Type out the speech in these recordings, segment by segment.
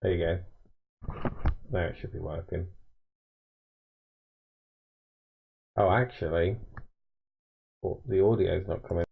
There you go. Now it should be working. Oh, actually, the audio's not coming.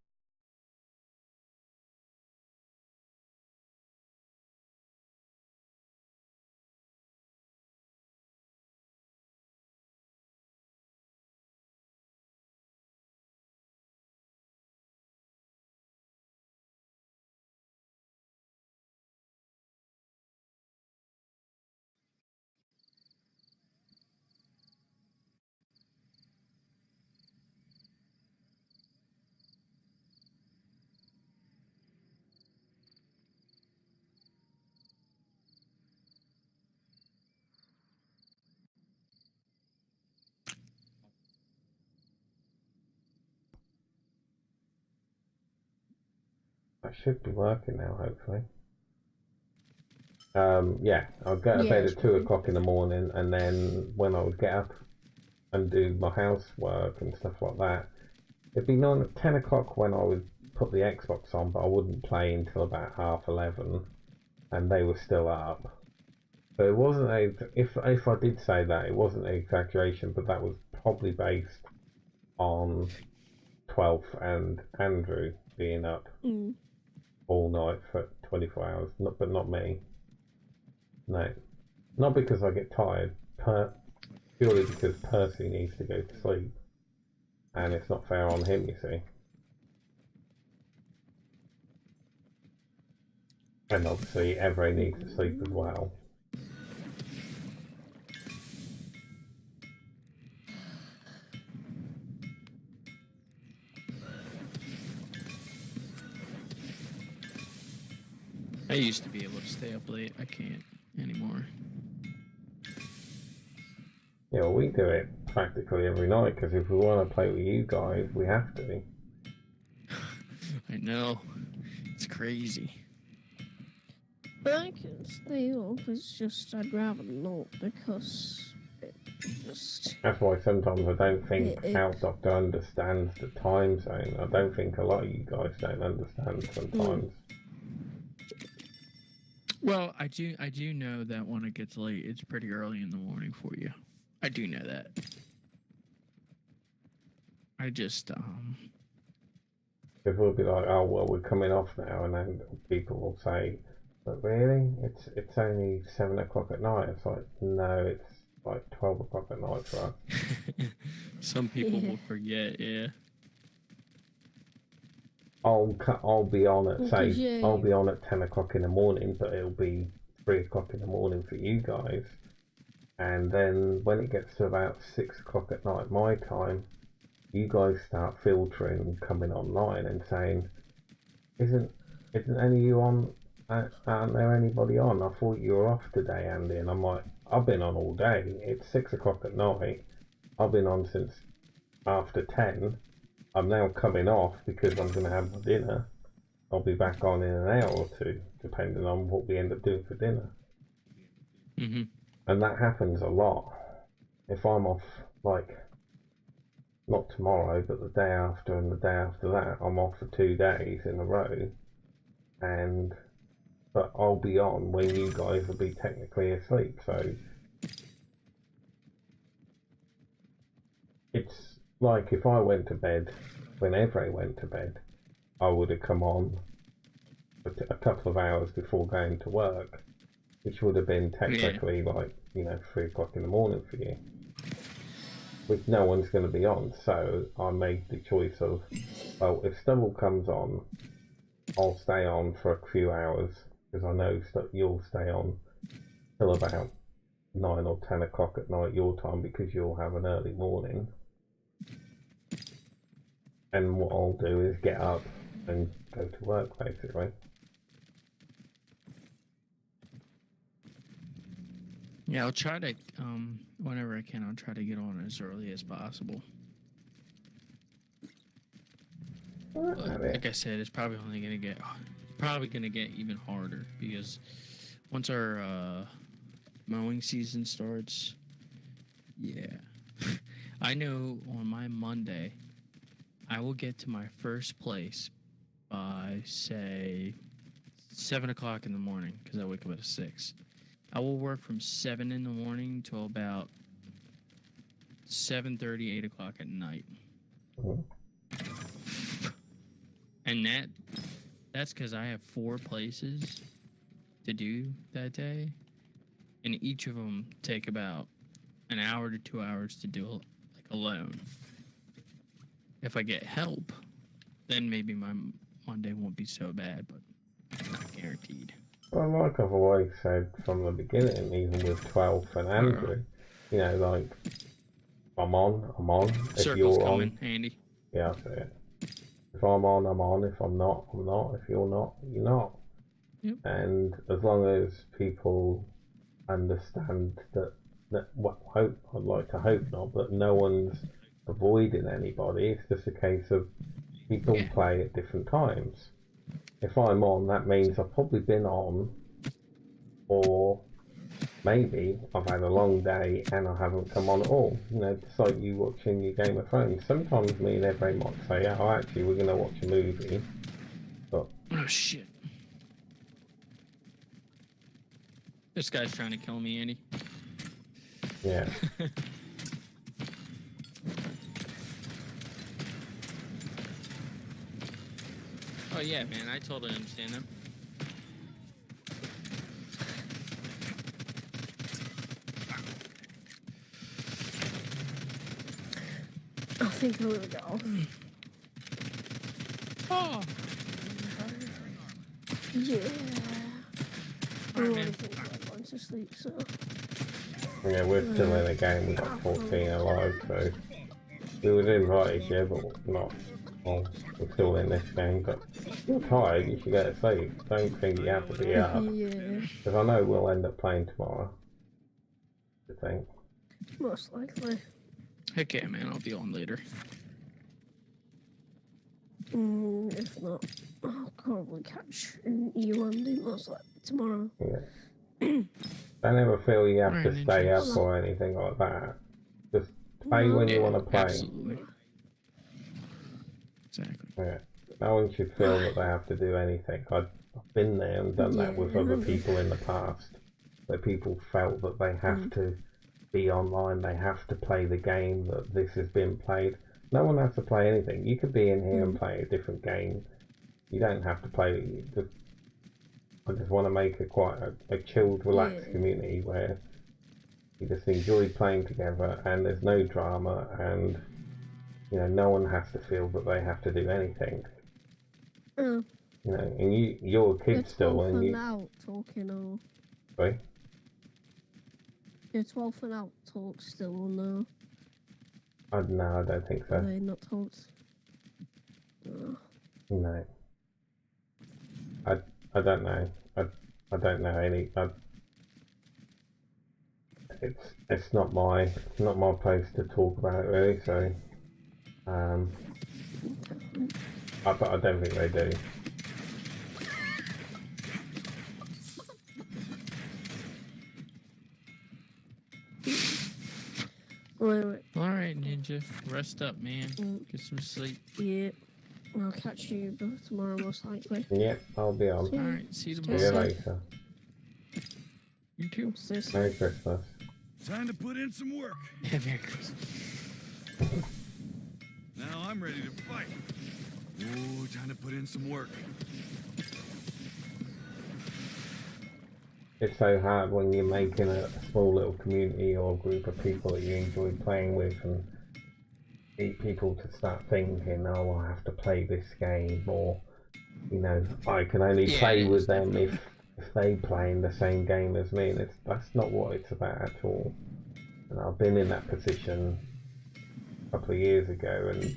That should be working now, hopefully. Yeah, I'd go to Yeah, bed it's at 2 o'clock working. in the morning, and then when I would get up and do my housework and stuff like that, it'd be 10 o'clock when I would put the Xbox on, but I wouldn't play until about 11:30, and they were still up. But it wasn't a. If I did say that, it wasn't an exaggeration, but that was probably based on 12th and Andrew being up Mm. all night for 24 hours. But not me. No, not because I get tired. Purely because Percy needs to go to sleep, and it's not fair on him. You see, and obviously Evre needs to sleep as well. I used to be able to stay up late. I can't anymore. Yeah, well, we do it practically every night because if we want to play with you guys, we have to. I know. It's crazy. But I can stay up, it's just I'd rather not because it just... That's why sometimes I don't think It, House Doctor understands the time zone. I don't think a lot of you guys don't understand sometimes. Well, I do know that when it gets late, it's pretty early in the morning for you. I do know that. I just Because we'll be like, oh well, we're coming off now, and then people will say, but really, it's only 7 o'clock at night. It's like, no, it's like 12 o'clock at night for us. some people will forget, yeah. I'll be on at say yeah, I'll be on at 10 o'clock in the morning, but it'll be 3 o'clock in the morning for you guys. And then when it gets to about 6 o'clock at night, my time, you guys start filtering, coming online and saying, "Isn't any of you on? Aren't there anybody on? I thought you were off today, Andy." And I'm like, "I've been on all day. It's 6 o'clock at night. I've been on since after 10. I'm now coming off because I'm going to have dinner. I'll be back on in an hour or two, depending on what we end up doing for dinner." Mm-hmm. And that happens a lot. If I'm off, like, not tomorrow, but the day after and the day after that, I'm off for 2 days in a row, and but I'll be on when you guys will be technically asleep. So it's like if I went to bed whenever I went to bed, I would have come on for a couple of hours before going to work, which would have been technically like 3 o'clock in the morning for you, which no one's going to be on. So I made the choice of, well, if Stubble comes on, I'll stay on for a few hours because I know that you'll stay on till about 9 or 10 o'clock at night your time because you'll have an early morning. And what I'll do is get up and go to work basically. Yeah, I'll try to whenever I can, I'll try to get on as early as possible. But like I said, it's probably only gonna get even harder because once our mowing season starts, yeah. I know on my Monday, I will get to my first place by say 7 o'clock in the morning because I wake up at 6. I will work from 7 in the morning till about 7:30, 8 o'clock at night. And that's because I have 4 places to do that day, and each of them take about an hour to 2 hours to do, like, alone. If I get help, then maybe my Monday won't be so bad, but not guaranteed. Well, like I've always said from the beginning, even with 12 and Andrew, you know, like, I'm on. If Circle's you're coming, on, Andy. yeah, that's it. If I'm on, I'm on. If I'm not, I'm not. If you're not, you're not. Yep. And as long as people understand that, well, I'd like to hope not, but no one's avoiding anybody. It's just a case of people play at different times. If I'm on, that means I've probably been on, or maybe I've had a long day and I haven't come on at all. You know, it's like you watching your Game of Thrones. Sometimes me and Everett might say, oh, actually, we're going to watch a movie. But oh, shit. This guy's trying to kill me, Andy. yeah. Oh, yeah, man, I totally understand that. I think I'm gonna go. Oh! Yeah. I Alright, don't man. think I'm going to sleep, so. Yeah, we're still in the game. We've got 14 alive, so we would invite you, but not. Well, we're still in this game, but if you're tired, you should go to sleep. Don't think you have to be up. Yeah. Because I know we'll end up playing tomorrow. I think. Most likely. Heck yeah, man, I'll be on later. If not, I'll probably catch you Monday, most likely tomorrow. Yeah. Don't ever feel you have Alright, to stay ninjas. up or anything like that. Just play when you want to play. Absolutely. Exactly. Yeah. No one should feel that they have to do anything. I've been there and done that with other people in the past, where people felt that they have to be online, they have to play the game, that this has been played. No one has to play anything. You could be in here and play a different game. You don't have to play. I just want to make a chilled, relaxed community where you just enjoy playing together and there's no drama, and you know, no one has to feel that they have to do anything. You know, and you're a kid still, and you. Out talking or. Sorry? You're 12 and out talk still or no? No, I don't think so. Are they not talks? No. I don't know. I don't know any. It's not my place to talk about it really. So, but I don't think they do. Right. Alright, Ninja. Rest up, man. Get some sleep. Yeah. I'll catch you both tomorrow, most likely. Yep, I'll be on. Alright, see you See tomorrow. you later. You too. Merry Christmas. Time to put in some work. Yeah, Merry Christmas. Now I'm ready to fight. Ooh, time to put in some work. It's so hard when you're making a small little community or group of people that you enjoy playing with, and need people to start thinking, oh, I have to play this game, or, you know, I can only play with them if they play in the same game as me, and that's not what it's about at all. And I've been in that position a couple of years ago, and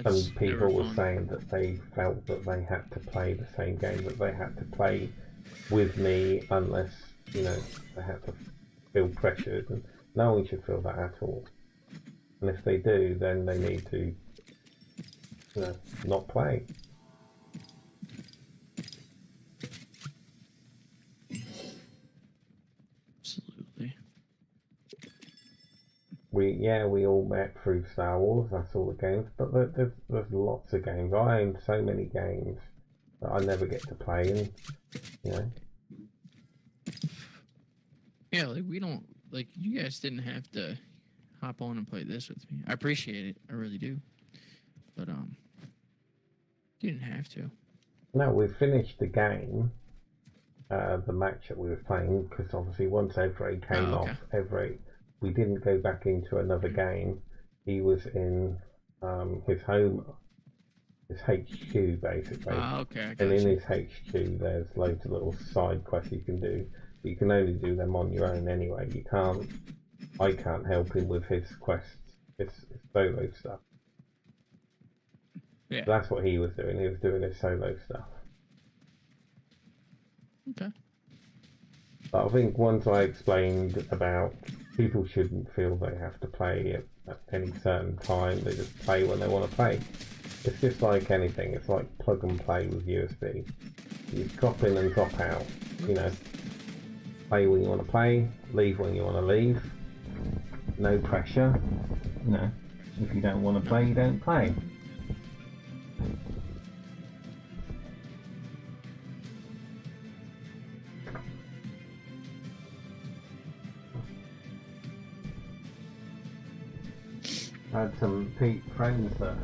some people were saying that they felt that they had to play the same game, that they had to play with me unless, you know, they had to feel pressured, and no one should feel that at all. And if they do, then they need to, you know, not play. Absolutely. We all met through Star Wars, that's all the games, but there's lots of games. I own so many games that I never get to play, and, you know. Yeah, like we don't like you guys didn't have to hop on and play this with me. I appreciate it, I really do. But you didn't have to. No, we finished the game, the match that we were playing, because obviously once Everett came off, we didn't go back into another game. He was in his home, his HQ basically. Okay. And in his HQ, there's loads of little side quests you can do. But you can only do them on your own anyway. You can't. I can't help him with his quests, his solo stuff. Yeah. So that's what he was doing. He was doing his solo stuff. Okay. But I think once I explained about people shouldn't feel they have to play at any certain time, they just play when they want to play. It's just like anything, it's like plug and play with USB. You drop in and drop out, you know. Play when you want to play, leave when you want to leave. No pressure, you know. If you don't want to play, you don't play. I had some friends that,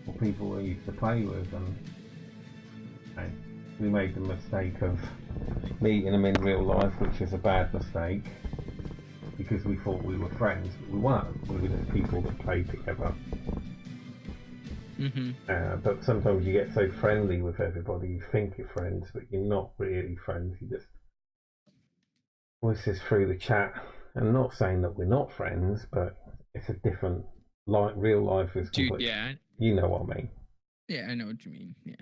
or people we used to play with, and we made the mistake of meeting them in real life, which is a bad mistake, because we thought we were friends, but we weren't. We were just people that played together. But sometimes you get so friendly with everybody, you think you're friends, but you're not really friends. You just voice this through the chat. I'm not saying that we're not friends, but it's a different. Like real life is complete. Dude, yeah. You know what I mean. Yeah, I know what you mean. Yeah.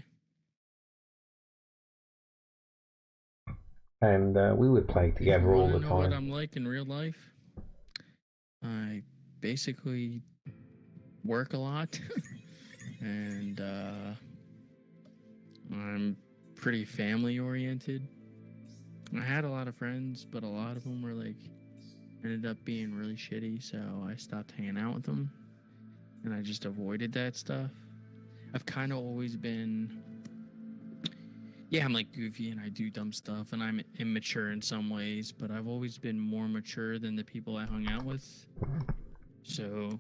And we would play together all the time. What I'm like in real life? I basically work a lot, and I'm pretty family oriented. I had a lot of friends, but a lot of them were like ended up being really shitty, so I stopped hanging out with them. And I just avoided that stuff. I've kind of always been, I'm like goofy and I do dumb stuff and I'm immature in some ways, but I've always been more mature than the people I hung out with. So,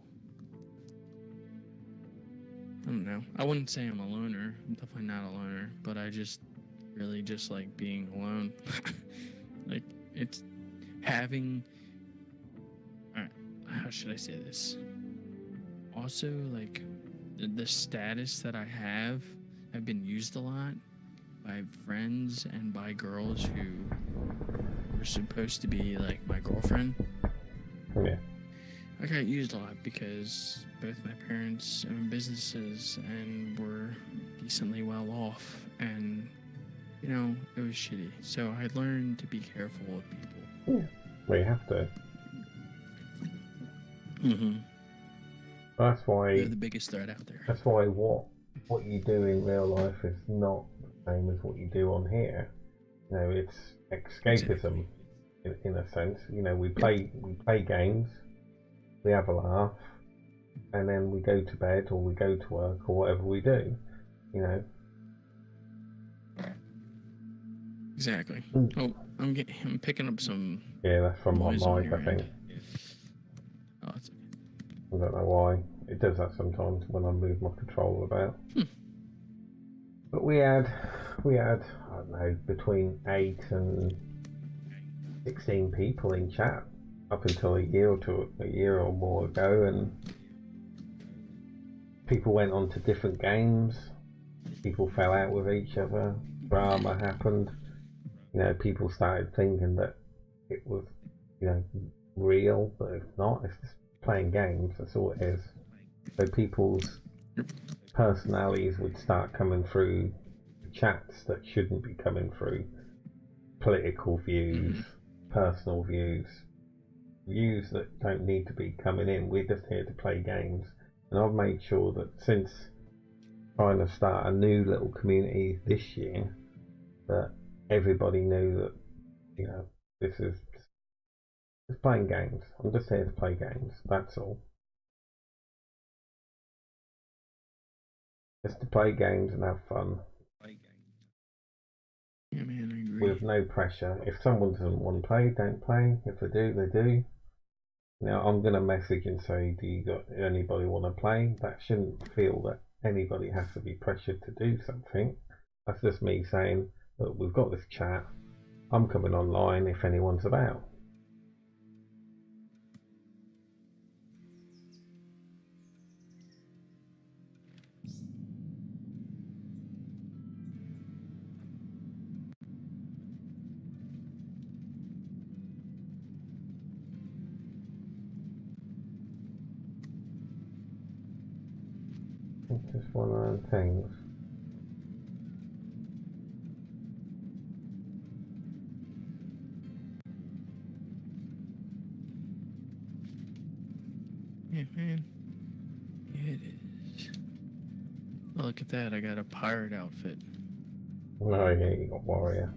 I don't know. I wouldn't say I'm a loner. I'm definitely not a loner, but I just really just like being alone. Like, it's having, how should I say this? Also, like, the status that I have been used a lot by friends and by girls who were supposed to be, like, my girlfriend. Yeah. I got used a lot because both my parents own businesses and were decently well off, and, you know, it was shitty. So I learned to be careful with people. Yeah. Well, you have to. Mm-hmm. That's why they're the biggest threat out there. That's why what you do in real life is not the same as what you do on here. You know, it's escapism in a sense. You know, we play games, we have a laugh, and then we go to bed or we go to work or whatever we do. You know. Exactly. Oh, I'm picking up some. Yeah, that's from my mic, I think. Oh, it's okay. I don't know why. It does that sometimes when I move my controller about. But we had, I don't know, between 8 and 16 people in chat up until a year or more ago, and people went on to different games. People fell out with each other. Drama happened. You know, people started thinking that it was, you know, real, but it's not. It's just playing games. That's all it is. So people's personalities would start coming through chats that shouldn't be coming through. Political views, personal views, views that don't need to be coming in. We're just here to play games. And I've made sure that since trying to start a new little community this year, that everybody knew that, you know, this is just playing games. I'm just here to play games. That's all. Just to play games and have fun. Yeah, man, I agree. with no pressure. If someone doesn't want to play, don't play. If they do, they do. Now I'm going to message and say, do you got anybody want to play? That shouldn't feel that anybody has to be pressured to do something. That's just me saying, look, we've got this chat. I'm coming online if anyone's about. It's just one of those things. Yeah, man. Yeah, it is. Oh, look at that. I got a pirate outfit. No, yeah, you got warrior.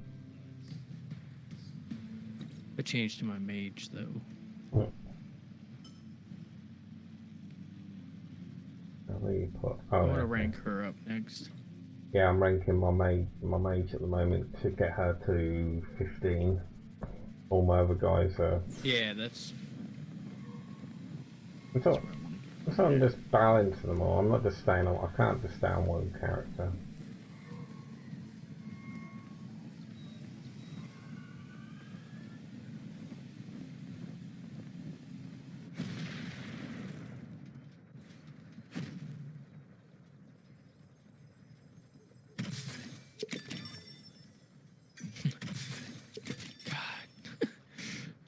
I changed to my mage, though. I want to rank her up next. Yeah, I'm ranking my mage at the moment to get her to 15. All my other guys are. Yeah, that's. I'm just balancing them all. I'm not just staying on. I can't just stay on one character.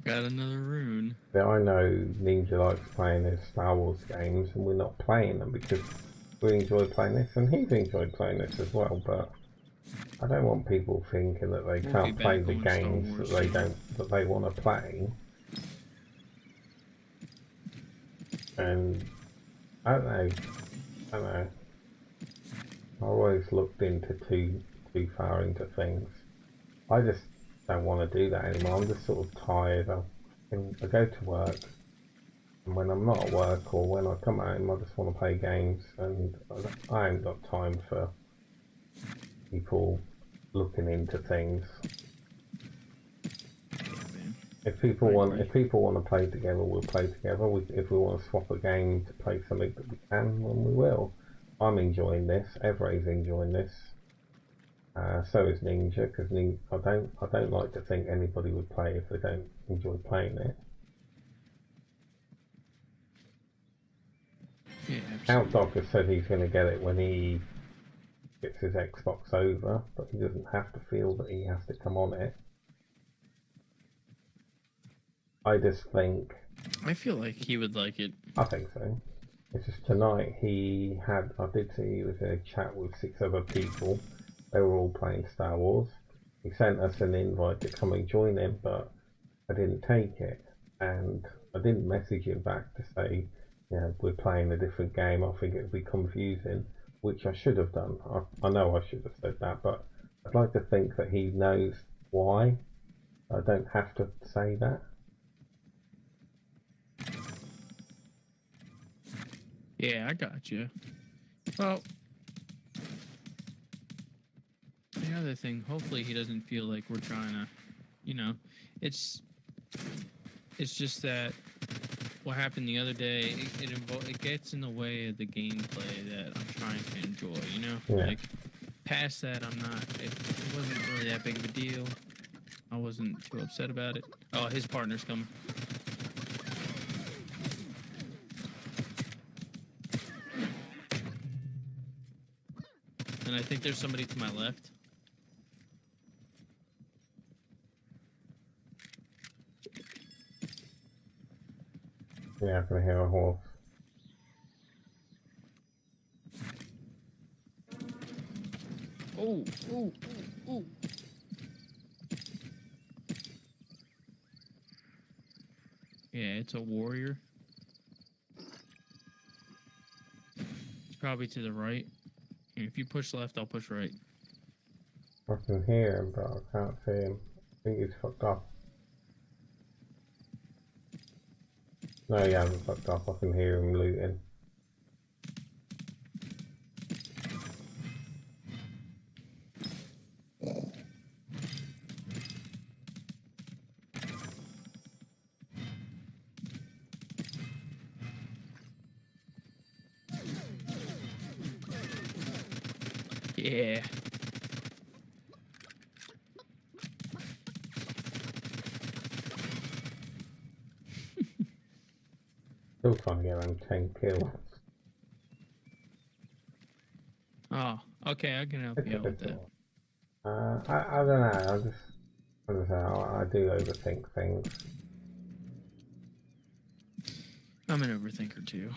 Got another rune. Yeah, I know Ninja likes playing his Star Wars games, and we're not playing them because we enjoy playing this, and he's enjoyed playing this as well. But I don't want people thinking that they can't play the games that they want to play. And I don't know. I always looked into too far into things. I just don't want to do that anymore. I'm just sort of tired. I go to work, and when I'm not at work or when I come home, I just want to play games, and I ain't got time for people looking into things. If people want to play together, we'll play together. If we want to swap a game to play something that we can, then we will. I'm enjoying this. Everybody's enjoying this. So is Ninja, because I don't like to think anybody would play if they don't enjoy playing it. Yeah, Outdog has said he's going to get it when he gets his Xbox over, but he doesn't have to feel that he has to come on it. I just think. I feel like he would like it. I think so. It's just tonight I did see he was in a chat with 6 other people. They were all playing Star Wars. He sent us an invite to come and join him, but I didn't take it. And I didn't message him back to say, we're playing a different game. I think it would be confusing, which I should have done. I know I should have said that, but I'd like to think that he knows why. I don't have to say that. Yeah, I got you. Well, the other thing, hopefully he doesn't feel like we're trying to, it's just that what happened the other day, it gets in the way of the gameplay that I'm trying to enjoy, Yeah. Like, past that, it wasn't really that big of a deal. I wasn't too upset about it. Oh, his partner's coming. And I think there's somebody to my left. Yeah, I can hear a horse. Oh. Yeah, it's a warrior. It's probably to the right. If you push left, I'll push right. I can hear him, but I can't see him. I think he's fucked up. No, he hasn't fucked up. I can hear him looting. Yeah. Still trying to get around 10 kills. Oh, okay, I can help you out with that. I don't know. I do overthink things. I'm an overthinker too.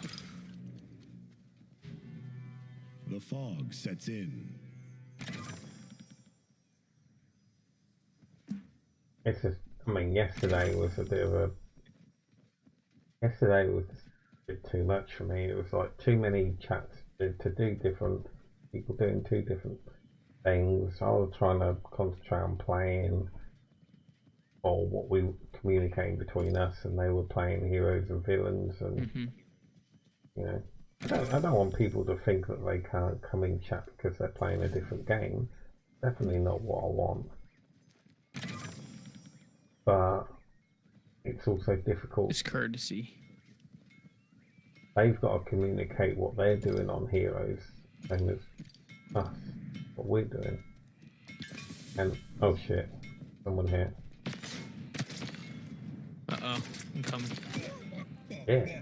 The fog sets in. It's just, I mean, yesterday was a bit of a. Yesterday was a bit too much for me. It was like too many chats to do different people doing two different things. I was trying to concentrate on playing or what we communicating between us, and they were playing heroes and villains, and you know, I don't want people to think that they can't come in chat because they're playing a different game. Definitely not what I want. But it's also difficult. It's courtesy. They've got to communicate what they're doing on heroes, same as us, what we're doing. And oh shit, someone here. Uh-oh, I'm coming. Yeah.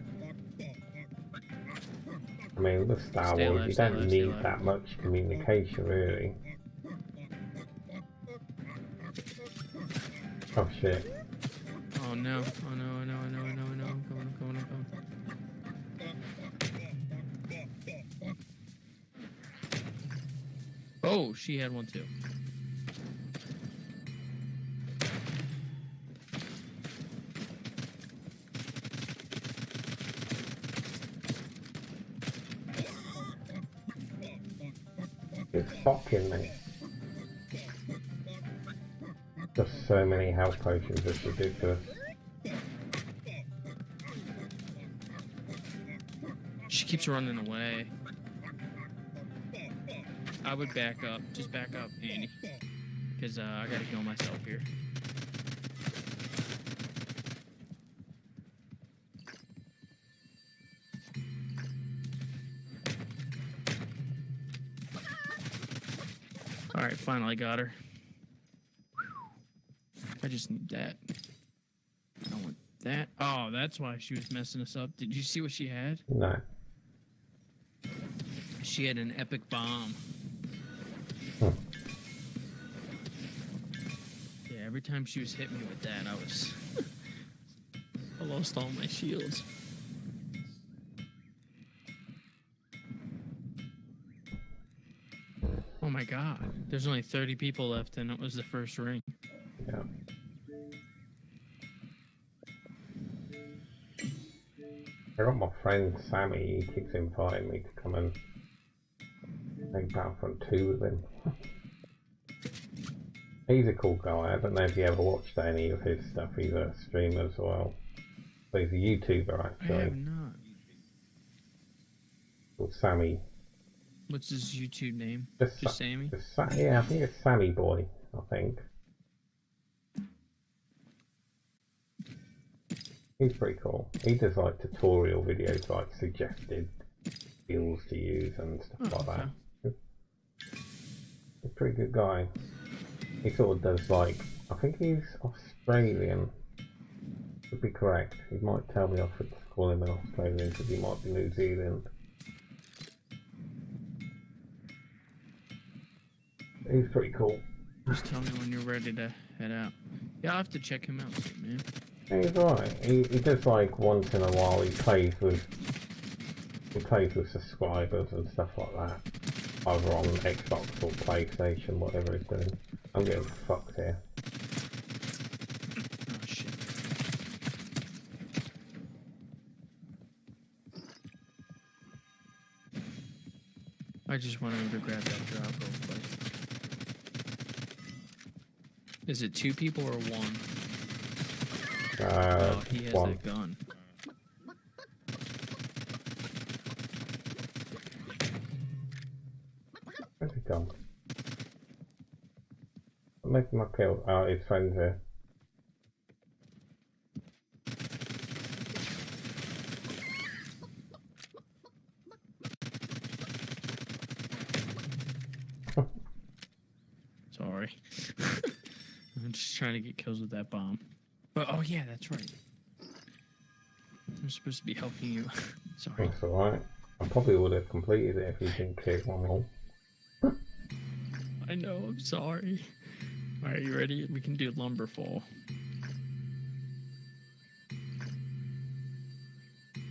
I mean, with Star Stay Wars, alive, you stay don't alive, stay need alive. that much communication, really. Oh shit. Oh no, oh no, oh no, oh no, oh no, oh no, I'm coming, I'm coming, I'm coming. Oh, she had one too. It's fucking me. Just so many health potions, it's ridiculous. She keeps running away. I would back up. Just back up, Andy. Because I gotta heal myself here. Alright, finally got her. I just need that. I want that. Oh, that's why she was messing us up. Did you see what she had? No. She had an epic bomb. Yeah, every time she was hitting me with that, I lost all my shields. Oh my god. There's only 30 people left and it was the first ring. Yeah. I got my friend Sammy, he keeps inviting me to come and play Battlefront 2 with him. He's a cool guy. I don't know if you ever watched any of his stuff. He's a streamer as well. But he's a YouTuber actually. I have not. Called Sammy. What's his YouTube name? Just Sammy? Yeah, I think it's Sammy Boy, I think. He's pretty cool. He does like tutorial videos, like suggested skills to use and stuff like that. He's a pretty good guy. He sort of does like, I think he's Australian. Could be correct. He might tell me off to call him an Australian because he might be New Zealand. He's pretty cool. Just tell me when you're ready to head out. Yeah, I'll have to check him out too, man. He's alright. He does like once in a while. He plays with subscribers and stuff like that. Either on Xbox or PlayStation, whatever he's doing. I'm getting fucked here. Oh shit. I just wanted him to grab that drop real quick. Is it 2 people or 1? Oh, he has 1. that gun. Where's he gone? I'm making my kill. Oh, his friend's here. I'm just trying to get kills with that bomb. But oh yeah, that's right. I'm supposed to be helping you. Sorry. That's alright. I probably would have completed it if you didn't kick one more. I know, I'm sorry. Alright, you ready? We can do Lumberfall.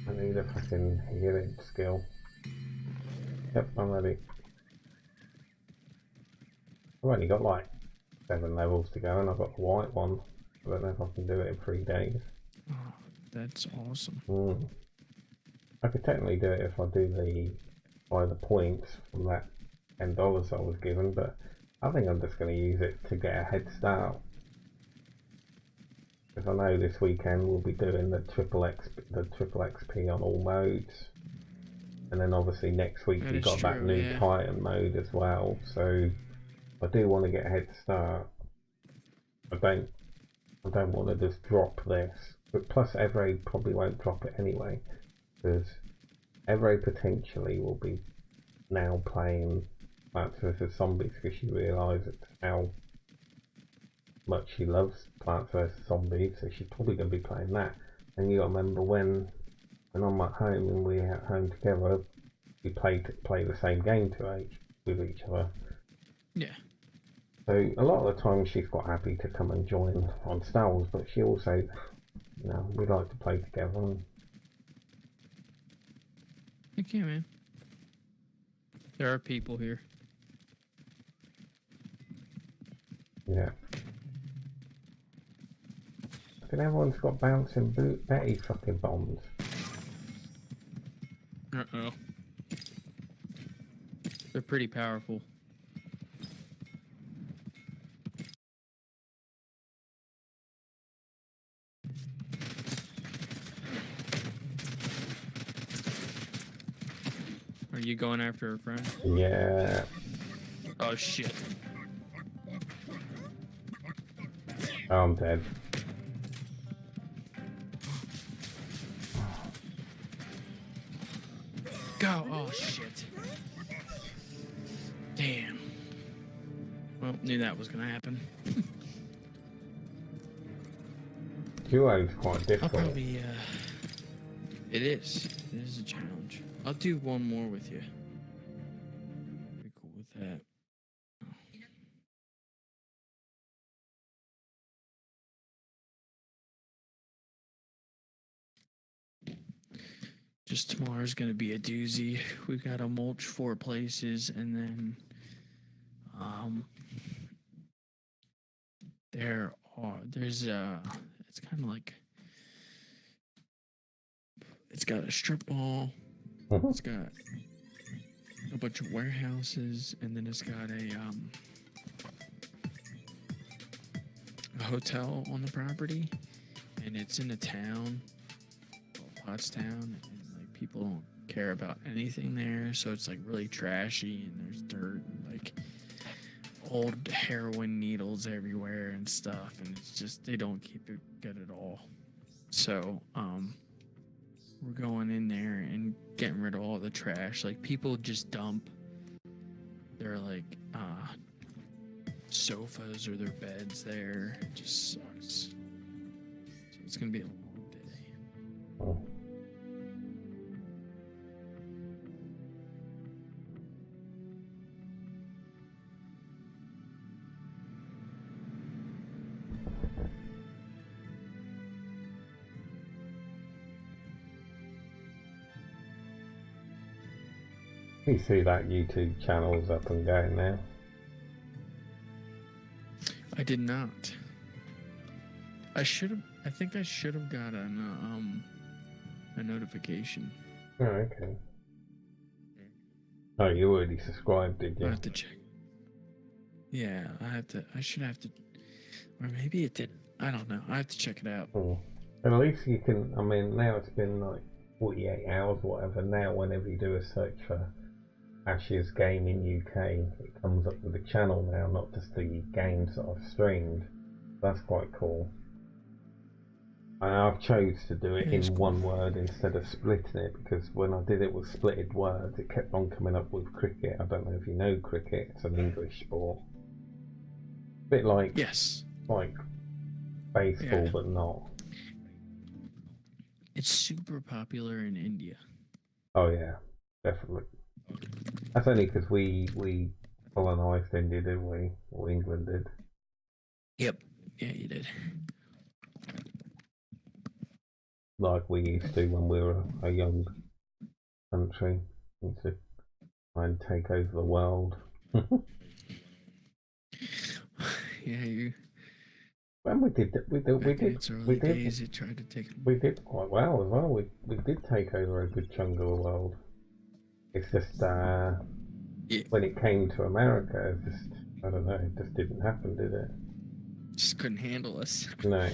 I need a fucking healing skill. Yep, I'm ready. I've only got like 7 levels to go and I've got the white one. I don't know if I can do it in 3 days. Oh, that's awesome. I could technically do it if I do by the points from that $10 I was given, but I think I'm just going to use it to get a head start. Because I know this weekend we'll be doing the triple XP on all modes, and then obviously next week we've got that new Titan mode as well. So I do want to get a head start. I don't want to just drop this, but plus Evray probably won't drop it anyway, because Evray potentially will be now playing Plants vs Zombies because she realises how much she loves Plants vs Zombies, so she's probably going to be playing that. And you got to remember when I'm at home and we're at home together, we play the same game with each other. Yeah. So a lot of the time she's quite happy to come and join on Star Wars, but she also, you know, we like to play together. And... Okay, man. There are people here. Yeah. And everyone's got bouncing Betty fucking bombs. Uh-oh. They're pretty powerful. Are you going after a friend? Yeah. Oh shit. Oh, I'm dead. Go! Oh shit. Damn. Well, knew that was gonna happen. Duo's quite difficult. I'll probably, it is. It is a challenge. I'll do one more with you. Be cool with that. Just tomorrow's gonna be a doozy. We gotta mulch 4 places, and then there's it's kind of like, it's got a strip mall, it's got a bunch of warehouses, and then it's got a hotel on the property, and it's in a town, Pottstown, and like people don't care about anything there, so it's like really trashy, and there's dirt and like old heroin needles everywhere and stuff, and it's just, they don't keep it good at all. So we're going in there and getting rid of all the trash. Like, people just dump their like sofas or their beds there. It just sucks. So it's gonna be a long day. Oh. You see that YouTube channel's up and going now? I did not. I think I should have got a notification. Oh, okay. Oh, you already subscribed, did you? I have to check. Yeah, I should have to, or maybe it didn't. I don't know. I have to check it out. Oh. At least you can, I mean, now it's been like 48 hours or whatever. Now whenever you do a search for AshesGamingUk, it comes up with the channel now, not just the games that I've streamed. That's quite cool. And I've chose to do it in one word instead of splitting it, because when I did it with splitted words, it kept on coming up with cricket. I don't know if you know cricket. It's an English sport. Bit like, yes. like baseball, Yeah. but not. It's super popular in India. Oh yeah, definitely. That's only because we colonised India, didn't we? Or England did. Yep. Yeah, you did. Like we used to when we were a young country. We used to try and take over the world. Yeah, you. When we did In its early days, it tried to take. we did quite well as well. We did take over a good chunk of the world. It's just Yeah. when it came to America, it just I don't know, it just didn't happen, did it? Just couldn't handle us. No,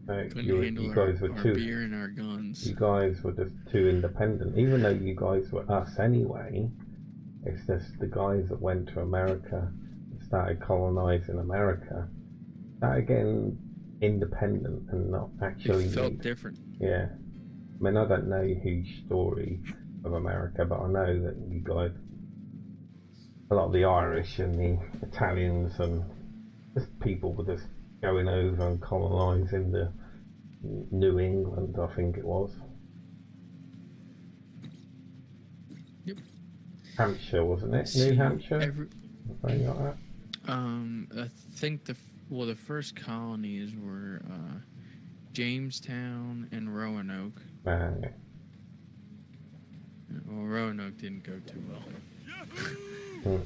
Couldn't handle you guys were our too. beer and our guns. You guys were just too independent, even though you guys were us anyway. It's just the guys that went to America and started colonizing America started getting independent and not actually. It felt different. Yeah. I mean, I don't know a huge story of America, but I know that you guys, a lot of the Irish and the Italians and just people were just going over and colonising the New England, I think it was. Yep. Hampshire, wasn't it? See, New Hampshire? Something like that. I think the first colonies were Jamestown and Roanoke. Yeah. Well, Roanoke didn't go too well.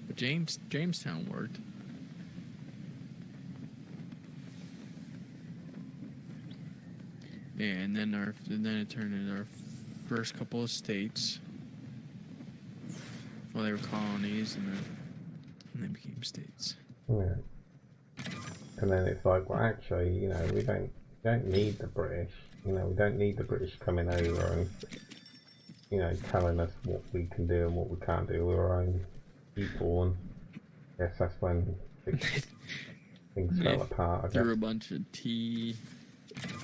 But Jamestown worked. Yeah, and then it turned into our first couple of states. Well, they were colonies, and then they became states. Yeah. And then it's like, well, actually, you know, we don't need the British. You know, we don't need the British coming over and, you know, telling us what we can do and what we can't do. We're our own people, and I guess that's when things fell apart. I guess. Threw a bunch of tea.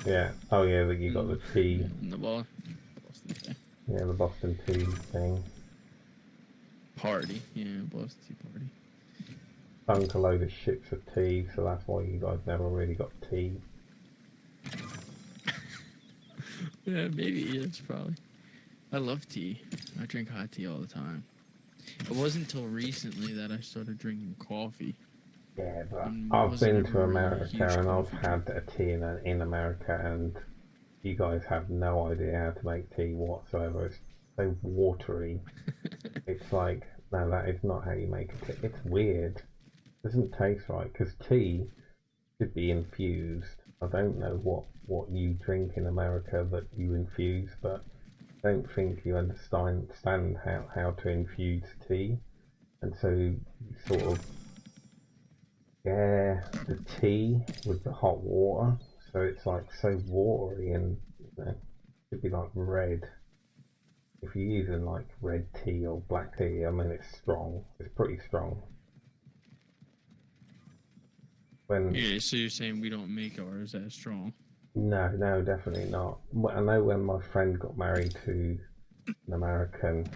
Yeah. Oh yeah, you got the tea. In the Boston thing. Yeah, the Boston tea thing. Party. Yeah, Boston Tea Party. Sunk a load of ships of tea, so that's why you guys never really got tea. Yeah, maybe it's probably. I love tea. I drink hot tea all the time. It wasn't until recently that I started drinking coffee. Yeah, but And I've been to wasn't a America huge and I've coffee had a tea in America, and you guys have no idea how to make tea whatsoever. It's so watery. It's like, no, that is not how you make a tea. It's weird. It doesn't taste right, because tea should be infused. I don't know what you drink in America that you infuse, but I don't think you understand how to infuse tea. And so you sort of the tea with the hot water, so it's like so watery, and you know, it should be like red. If you're using like red tea or black tea, I mean it's strong. It's pretty strong. Yeah, so you're saying we don't make ours that strong? No, definitely not. I know when my friend got married to an American,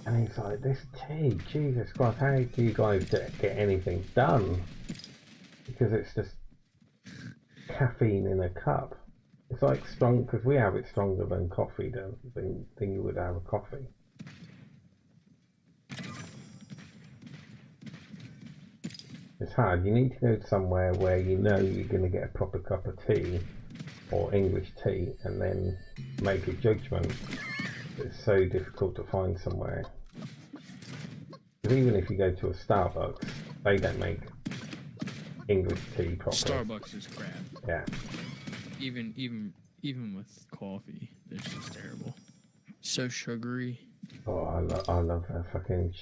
and he's like, this tea, Jesus Christ, how do you guys get anything done? Because it's just caffeine in a cup. It's like strong, because we have it stronger than coffee, than you would have a coffee. It's hard. You need to go somewhere where you know you're going to get a proper cup of tea, or English tea, and then make a judgment. It's so difficult to find somewhere. Because even if you go to a Starbucks, they don't make English tea properly. Starbucks is crap. Yeah. Even with coffee, it's just terrible. So sugary. Oh, I love their fucking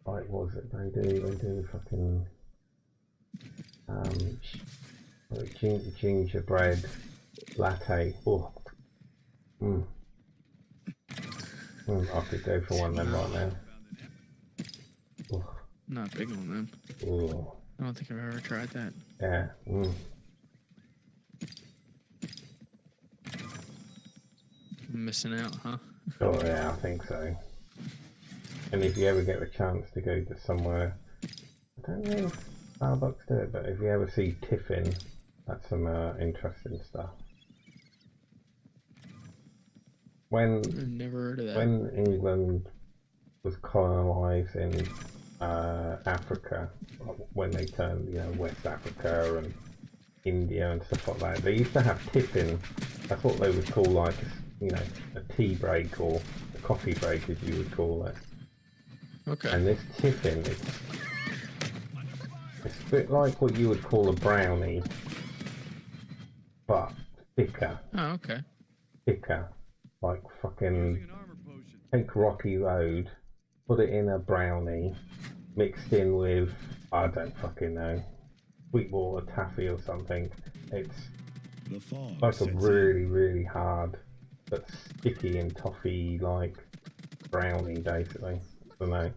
like, what was it they do fucking gingerbread latte. Oh. I could go for one of them right now. Oh. Not big on them. Oh. I don't think I've ever tried that. Yeah. I'm missing out, huh? Oh yeah, I think so. And if you ever get the chance to go to somewhere, I don't know if Starbucks do it, but if you ever see Tiffin, that's some interesting stuff. I've never heard of that. When England was colonising Africa, when they turned, you know, West Africa and India and stuff like that, they used to have tiffin. That's what they would call, like, you know, a tea break or a coffee break, as you would call it. Okay. And this tiffin, it's a bit like what you would call a brownie, but thicker. Oh, okay. Thicker. Like fucking take Rocky Road, put it in a brownie, mixed in with, I don't fucking know, Sweetwater taffy or something. It's like a really, really hard but sticky and toffee like brownie, basically. I don't know.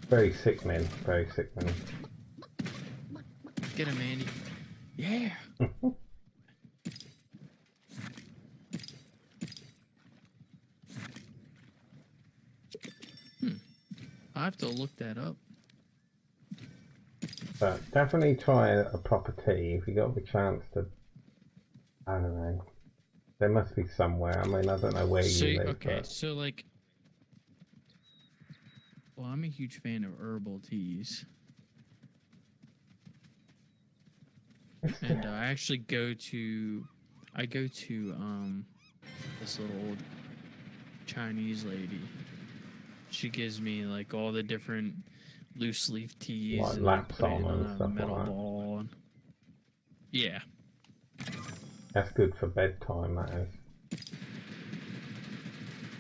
Very sickening, very sickening. Get him, Andy. Yeah. I have to look that up. But definitely try a proper tea if you got the chance to. I don't know. There must be somewhere. I mean, I don't know where you live. Okay, but... so like, well, I'm a huge fan of herbal teas, and I actually go to this little old Chinese lady. She gives me like all the different loose leaf teas, like and Lapsol on and a stuff metal like that. ball. And... Yeah, that's good for bedtime. That is.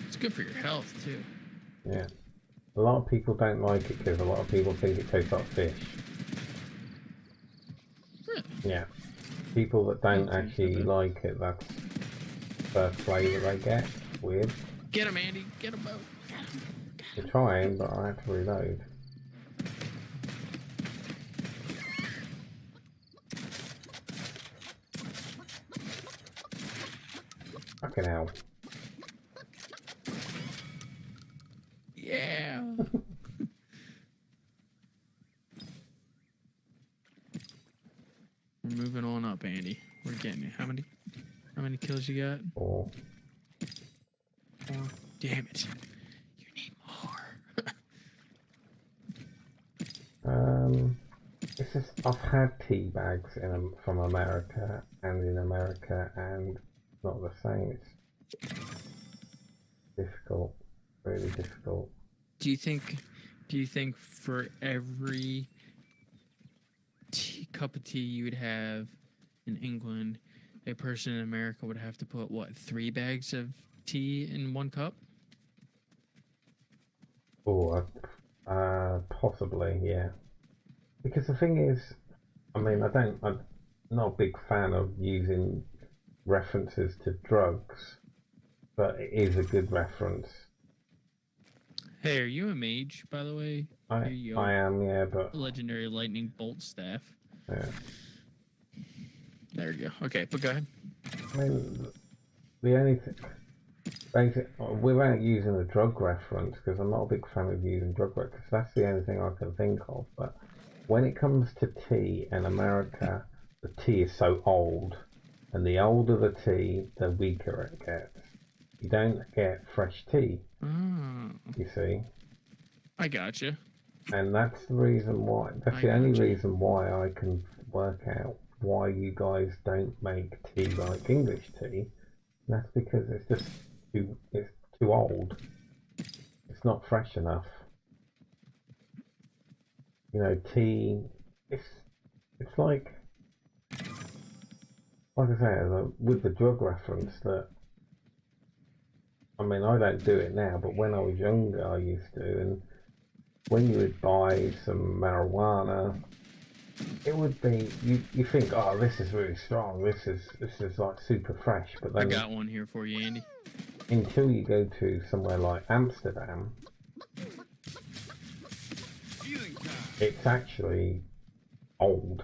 it's good for your health too. Yeah, a lot of people don't like it because a lot of people think it tastes like fish. Really? Yeah, people that don't actually like it, that's the first flavour they get. Weird. Get him, Andy. Get him out. I'm trying, but I have to reload. Fucking hell. Yeah. We're moving on up, Andy. We're getting it. How many kills you got? 4. 4. Damn it. You need more. It's just I've had tea bags from America and in America, and it's not the same. It's difficult, really difficult. Do you think for every cup of tea you would have in England, a person in America would have to put, what, 3 bags of tea in 1 cup? Oh, possibly, yeah. Because the thing is, I mean, I'm not a big fan of using references to drugs, but it is a good reference. Hey, are you a mage, by the way? I am, yeah, but... Legendary lightning bolt staff. Yeah. There you go. Okay, but go ahead. I mean, the only thing... Without using a drug reference, because I'm not a big fan of using drug reference, that's the only thing I can think of, but when it comes to tea in America, the tea is so old, and the older the tea, the weaker it gets. You don't get fresh tea, you see. I gotcha. And that's the reason why, that's the only reason why I can work out why you guys don't make tea like English tea. And that's because it's just it's too old. It's not fresh enough. You know, tea, it's like I say, with the drug reference that, I mean, I don't do it now, but when I was younger I used to, and when you would buy some marijuana, it would be, you think, oh, this is really strong, this is like super fresh, but then... I got one here for you, Andy. Until you go to somewhere like Amsterdam, it's actually old.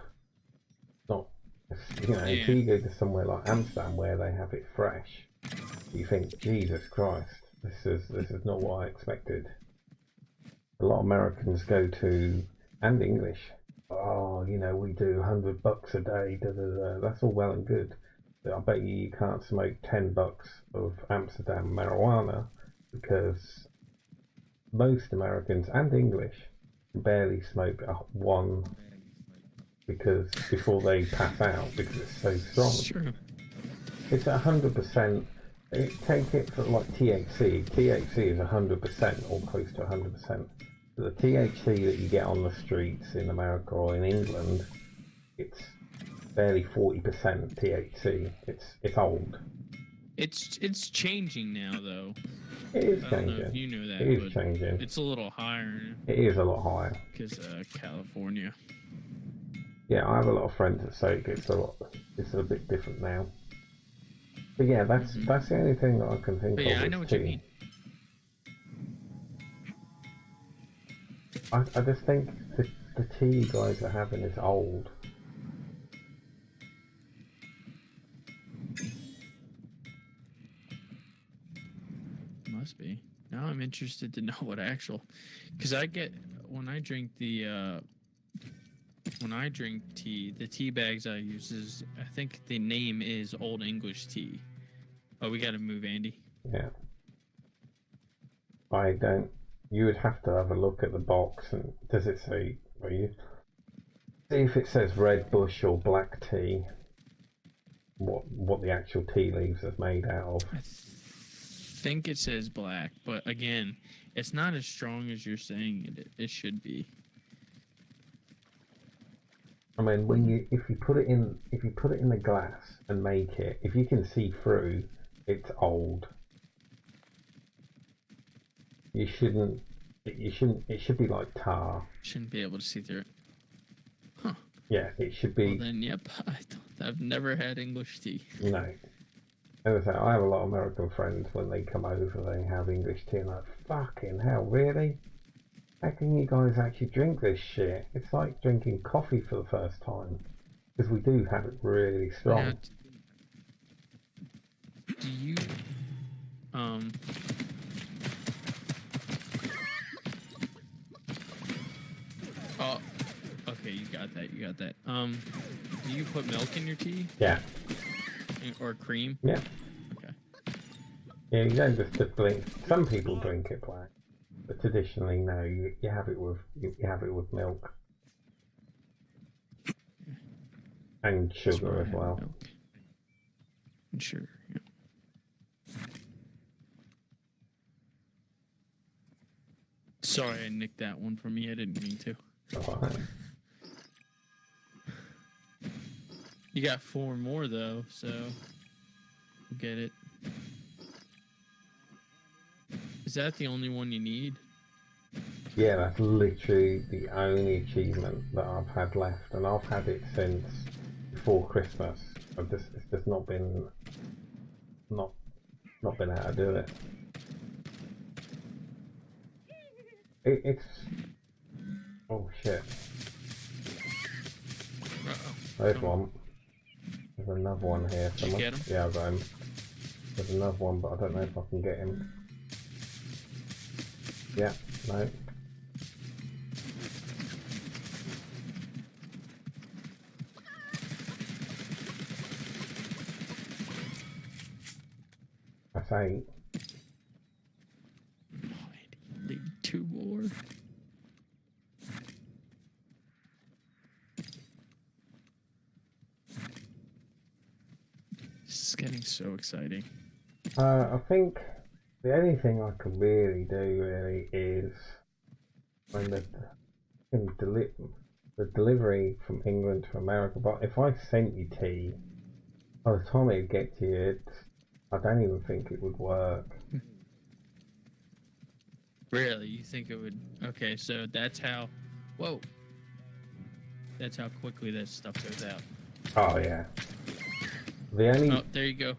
Not, you know, until you go to somewhere like Amsterdam where they have it fresh, you think, Jesus Christ, this is not what I expected. a lot of Americans go to, and English. Oh, you know, we do $100 a day. Da, da, da. That's all well and good. But I bet you can't smoke $10 of Amsterdam marijuana because most Americans and English barely smoke one because before they pass out because it's so strong. Sure. It's 100%. Take it for like THC. THC is 100% or close to 100%. The THC that you get on the streets in America or in England, it's barely 40% THC. It's old. It's changing now though. It is I don't know changing. if you know that. It is but changing. It's a little higher now. It is a lot higher. Because California. Yeah, I have a lot of friends that say it's a bit different now. But yeah, that's the only thing that I can think of. Yeah, I know what you mean. I just think the tea you guys are having is old. Must be. Now I'm interested to know what actual, because I get when I drink tea, the tea bags I use is, I think the name is Old English tea. Oh, we gotta move, Andy. Yeah. I don't. You would have to have a look at the box and does it say? Well, you see if it says red bush or black tea. What the actual tea leaves is made out of. I think it says black, but again, it's not as strong as you're saying it should be. I mean, if you put it in the glass and make it, if you can see through, it's old. It should be like tar. Shouldn't be able to see through it. Huh. Yeah, it should be. Well then, yep. I've never had English tea. No. As I say, I have a lot of American friends. When they come over, they have English tea, and I'm like, fucking hell, really? How can you guys actually drink this shit? It's like drinking coffee for the first time. Because we do have it really strong. Now, do you oh, okay, you got that. Do you put milk in your tea? Yeah. Or cream? Yeah. Okay. Yeah, you don't just drink. Some people drink it black, but traditionally, no. You have it with milk and sugar as well. Milk. And sugar. Yeah. Sorry, I nicked that one from me. I didn't mean to. Alright. You got 4 more though, so we'll get it. Is that the only one you need? Yeah, that's literally the only achievement that I've had left, and I've had it since before Christmas. It's just not been able to do it. It's oh shit. Uh-oh. There's one. There's another one here. Did you get him? Yeah, I got him. There's another one, but I don't know if I can get him. Yeah, no. That's 8. Need 2 more. This is getting so exciting. I think the only thing I could really do is when the delivery from England to America. But if I sent you tea, by the time it'd get to you, I don't even think it would work. Really? You think it would? Okay, so that's how. Whoa. That's how quickly that stuff goes out. Oh yeah. The only. Oh, there you go.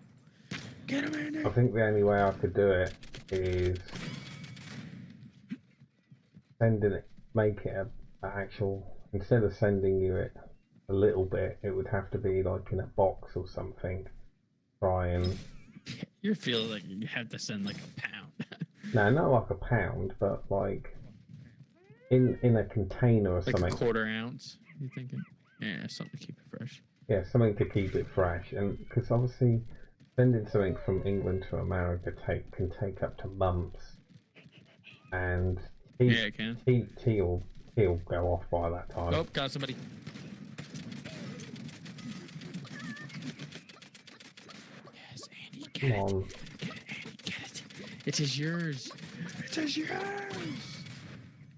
Get him in there. I think the only way I could do it is sending it, make it an actual. Instead of sending you it a little bit, it would have to be like in a box or something. Try and. You're feeling like you have to send like a pound. No, not like a pound, but like in a container or Like something. a quarter ounce. You thinking? Yeah, something to keep it fresh. Yeah, something to keep it fresh, and because obviously sending something from England to America can take up to months, and Yeah, it can. he'll go off by that time. Oh, got somebody. Yes, Andy, Come on. Get it, Andy, get it. It is yours. It is yours.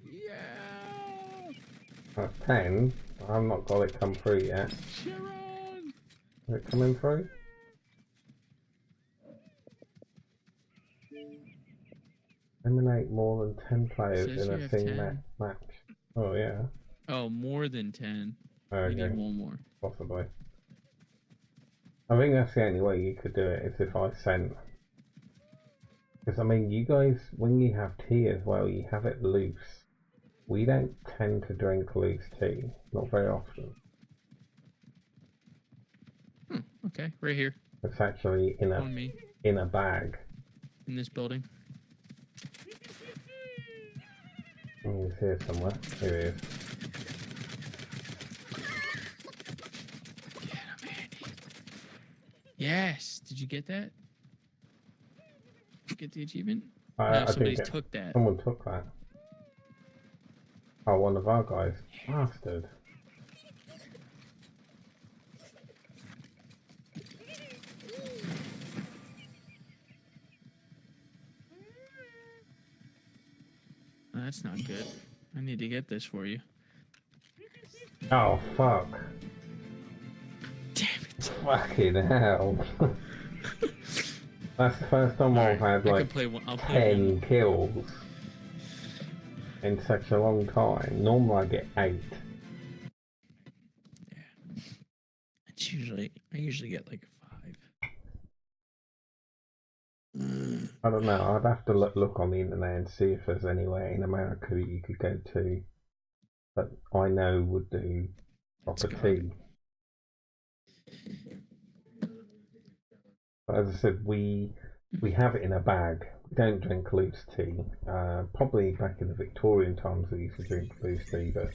Yeah. That's 10. I've not got it come through yet. Sharon. Is it coming through? Eliminate more than 10 players Says in you a have single 10. match. Oh yeah. Oh, more than 10. We Okay, need one more. possibly. I think that's the only way you could do it, is if I sent. Because I mean, you guys, when you have tea as well, you have it loose. We don't tend to drink loose tea, not very often. Okay, right here. It's actually On me. in a bag. In this building. Oh, he's here somewhere. Here he is. Get him, Andy. Yes. Did you get that? Did you get the achievement? No, somebody took that. Someone took that. Oh, one of our guys. Bastard. Oh, that's not good. I need to get this for you. Oh, fuck. Damn it. Fucking hell. That's the first time I've had like 10 kills in such a long time. Normally I get 8. Yeah. I usually get like 5. I don't know, I'd have to look on the internet and see if there's anywhere in America that you could go to that I know would do proper tea. But as I said, we have it in a bag. We don't drink loose tea. Probably back in the Victorian times we used to drink loose tea, but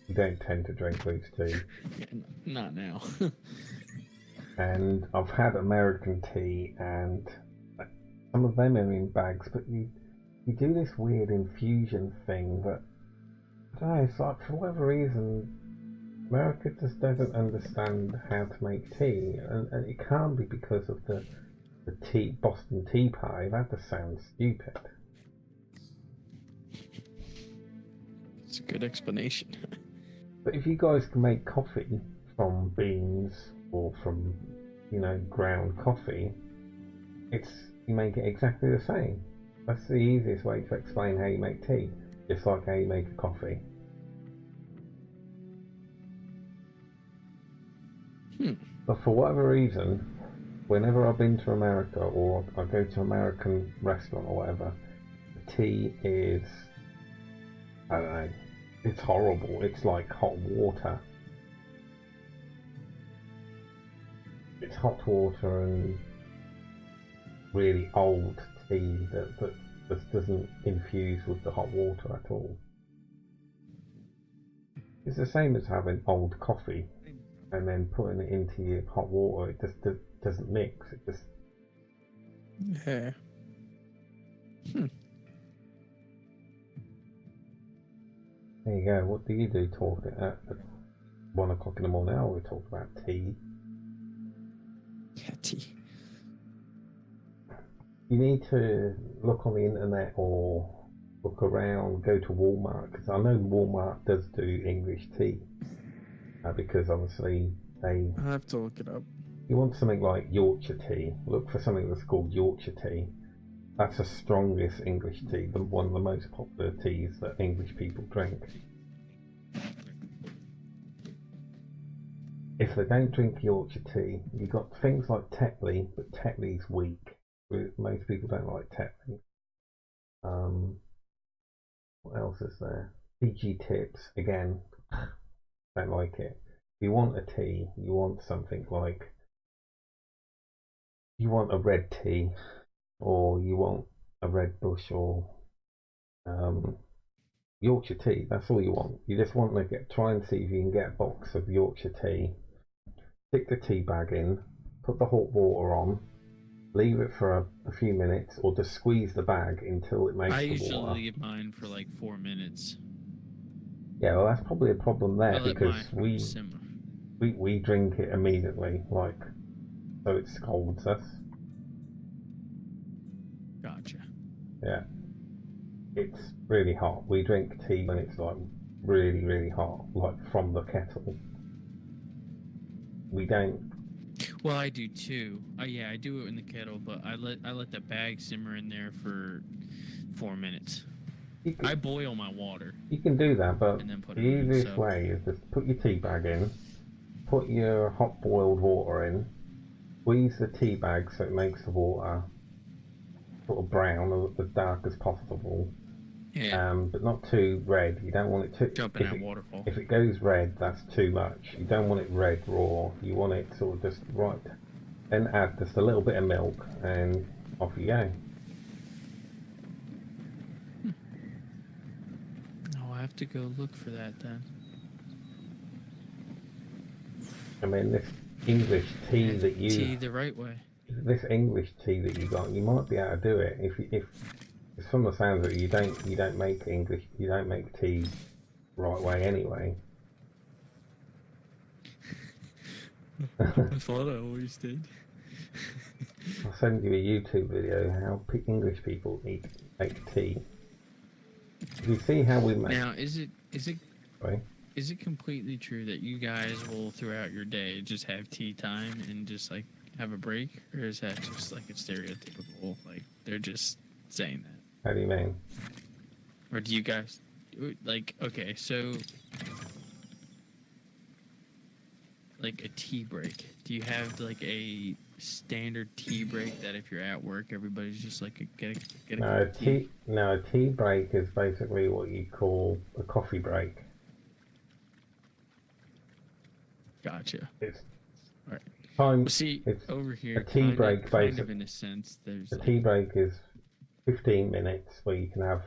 we don't tend to drink loose tea. Yeah, not now. And I've had American tea, and some of them are in bags, but you do this weird infusion thing that, I don't know, it's like for whatever reason America just doesn't understand how to make tea, and it can't be because of the Boston Tea Party. That just sounds stupid. It's a good explanation. But if you guys can make coffee from beans or from, ground coffee, you make it exactly the same. That's the easiest way to explain how you make tea, just like how you make a coffee. But for whatever reason, whenever I've been to America or I go to an American restaurant or whatever, the tea is, I don't know, it's horrible. It's like hot water. It's hot water and really old tea that just doesn't infuse with the hot water at all. It's the same as having old coffee and then putting it into your hot water. It just doesn't mix. It just... Yeah. There you go. What do you do talking at 1 o'clock in the morning? Oh, we talk about tea. Yeah, tea. You need to look on the internet or look around, go to Walmart, because I know Walmart does do English tea. Because obviously they... I have to look it up. You want something like Yorkshire tea, look for something that's called Yorkshire tea. That's the strongest English tea, one of the most popular teas that English people drink. If they don't drink Yorkshire tea, you've got things like Tetley, but Tetley's weak. Most people don't like Tetley. What else is there? PG Tips, again, don't like it. If you want a tea, you want something like, you want a red tea, or you want a red bush, or Yorkshire tea, that's all you want. You just want to try and see if you can get a box of Yorkshire tea, stick the tea bag in, put the hot water on, leave it for a few minutes, or just squeeze the bag until it makes I the water. usually leave mine for like 4 minutes. Yeah, well, that's probably a problem there because simmer. we drink it immediately, like, so it scalds us. Gotcha. Yeah. It's really hot. We drink tea when it's like really, really hot, like from the kettle. We don't. Well, I do too. Yeah, I do it in the kettle, but I let the bag simmer in there for 4 minutes. I boil my water. You can do that, but and then put the it in, easiest way is just put your tea bag in, put your hot boiled water in, squeeze the tea bag so it makes the water sort of brown or as dark as possible. Yeah. But not too red. You don't want it to Jumping that waterfall. If it goes red, that's too much. You don't want it red raw. You want it sort of just right. Then add just a little bit of milk, and off you go. Oh, I have to go look for that then. I mean, this English tea that you tea the right way. This English tea that you got, you might be able to do it if from the sounds of it, you don't make tea right way anyway. I thought I always did. I'll send you a YouTube video how English people make tea. If you see how we make. Now, is it Sorry? Is it completely true that you guys will throughout your day just have tea time and just like have a break, or is that just like a stereotypical, like they're just saying that? How do you mean? Or do you guys like, okay, so like a tea break, do you have like a standard tea break that if you're at work everybody's just like get a No, a tea break is basically what you call a coffee break. Gotcha. It's all right. time. Well, see, it's over here, a tea break. kind of in a sense, there's a like, tea break is 15 minutes where you can have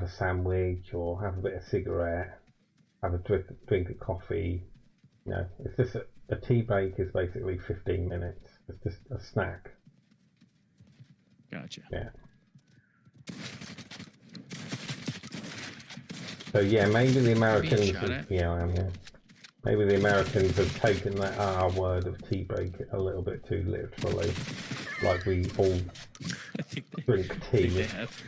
a sandwich or have a bit of cigarette, have a drink of coffee. You know, it's just a tea break is basically 15 minutes. It's just a snack. Gotcha. Yeah. So yeah, maybe the Americans. Yeah, I am. Yeah. Maybe the Americans have taken that our word of tea break a little bit too literally, like we all drink tea. They have.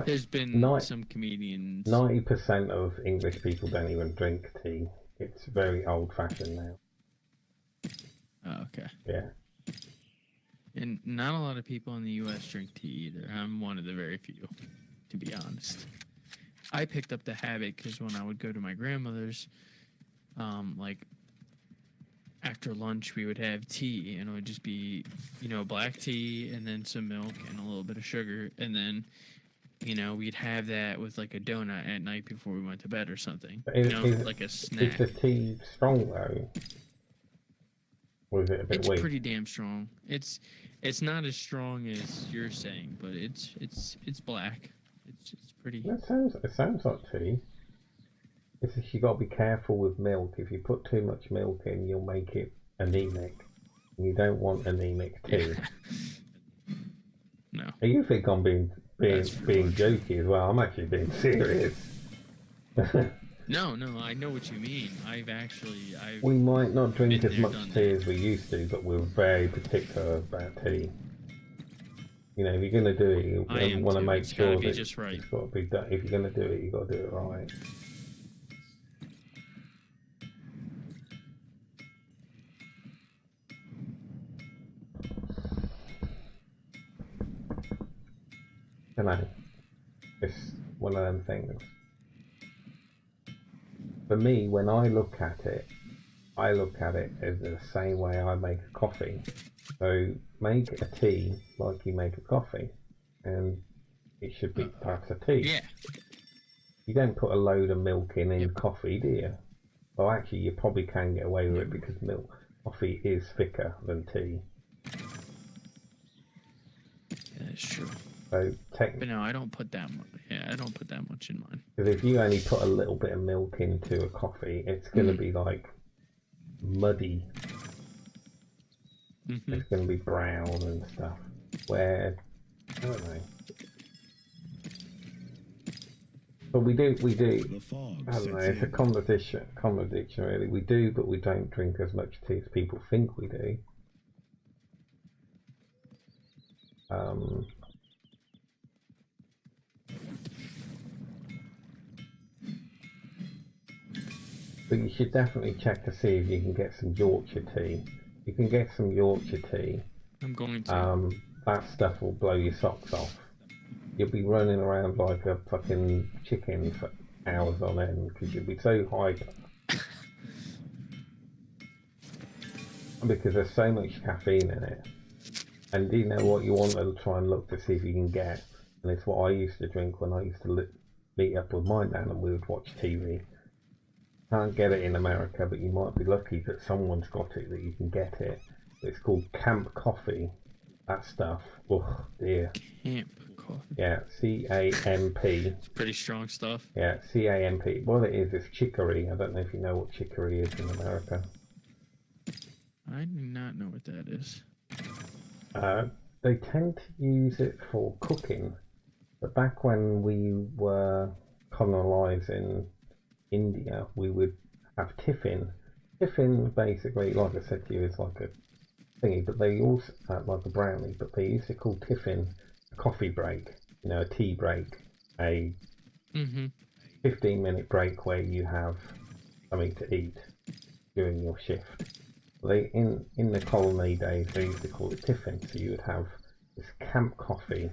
There's been some comedians. 90% of English people don't even drink tea. It's very old-fashioned now. Oh, okay. Yeah. And not a lot of people in the U.S. drink tea either. I'm one of the very few, to be honest. I picked up the habit because when I would go to my grandmother's, like after lunch we would have tea, and it would just be, you know, black tea and then some milk and a little bit of sugar, and then, you know, we'd have that with like a donut at night before we went to bed or something. Like a snack. Is the tea strong though? Or is it a bit weak? It's pretty damn strong. It's not as strong as you're saying, but it's black. It's pretty. It sounds like tea. It's just you got to be careful with milk. If you put too much milk in, you'll make it anemic. And you don't want anemic tea. No. You think I'm being jokey as well? I'm actually being serious. No, I know what you mean. We might not drink as much tea as we used to, but we're very particular about tea. You know, if you're going to do it, you want to make sure that just right. It's got to be done. If you're going to do it, you've got to do it right. You know, it's one of them things. For me, when I look at it as the same way I make a coffee. So make a tea like you make a coffee, and it should be perhaps a tea. Yeah. You don't put a load of milk in coffee, do you? Well, actually, you probably can get away with it because milk. coffee is thicker than tea. Yeah, that's true. So But no, I don't put that much. Yeah, I don't put that much in mine. because if you only put a little bit of milk into a coffee, it's going to be like muddy. It's going to be brown and stuff. Where, I don't know. But we do. The fog I don't know. sets It's a in. contradiction, really. We do, but we don't drink as much tea as people think we do. But you should definitely check to see if you can get some Yorkshire tea. You can get some Yorkshire tea. I'm going to. That stuff will blow your socks off. You'll be running around like a fucking chicken for hours on end because you'll be so hyped. Because there's so much caffeine in it. And do you know what you want to try and look to see if you can get? And it's what I used to drink when I used to meet up with my nan and we would watch TV. Can't get it in America, but you might be lucky that someone's got it, that you can get it. It's called Camp Coffee. That stuff. Oh dear. Camp Coffee. Yeah, C-A-M-P. Pretty strong stuff. Yeah, C-A-M-P. What it is chicory. I don't know if you know what chicory is in America. I do not know what that is. They tend to use it for cooking. But back when we were colonising India, we would have tiffin. Tiffin, basically, like I said to you, is like a thingy, but they also like a brownie. But they used to call tiffin a coffee break, you know, a tea break, a 15-minute break where you have something to eat during your shift. They in the colony days they used to call it tiffin. So you would have this camp coffee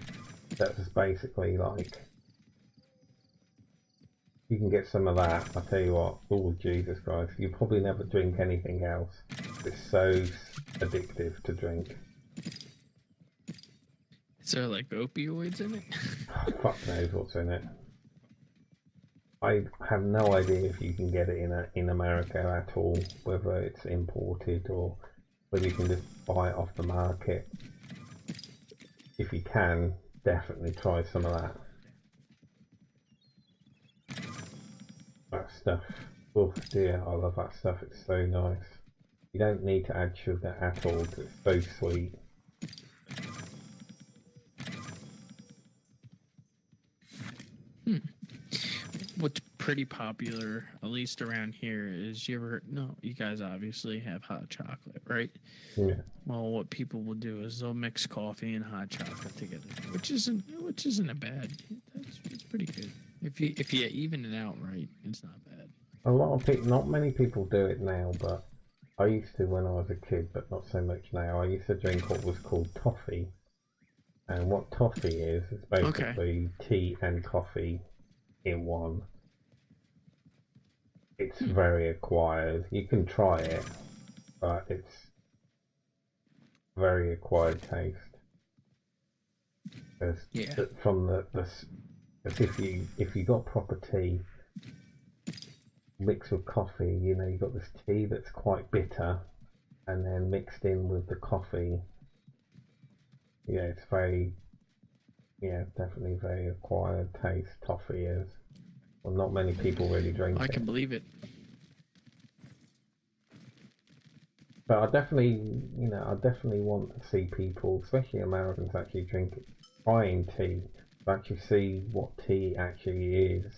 that was basically like. You can get some of that. I tell you what. Oh Jesus Christ! You probably never drink anything else. It's so addictive to drink. Is there like opioids in it? Fuck knows what's in it. I have no idea if you can get it in America at all. Whether it's imported or whether you can just buy it off the market. If you can, definitely try some of that. That stuff, oh dear, I love that stuff, it's so nice. You don't need to add sugar at all, it's so sweet. What's pretty popular, at least around here, is you guys obviously have hot chocolate, right? Yeah. Well, what people will do is they'll mix coffee and hot chocolate together, which isn't a bad. It's pretty good. If you even it out right, it's not bad. A lot of people, not many people do it now, but I used to when I was a kid, but not so much now. I used to drink what was called toffee, and what toffee is basically tea and coffee in one. It's very acquired. You can try it, but it's very acquired taste. From the as if you got proper tea mixed with coffee, you know, you got this tea that's quite bitter, and then mixed in with the coffee. Yeah, it's definitely very acquired taste. Toffee is. Well, not many people really drink it. I can believe it. But I definitely want to see people, especially Americans, actually trying tea, to actually see what tea actually is.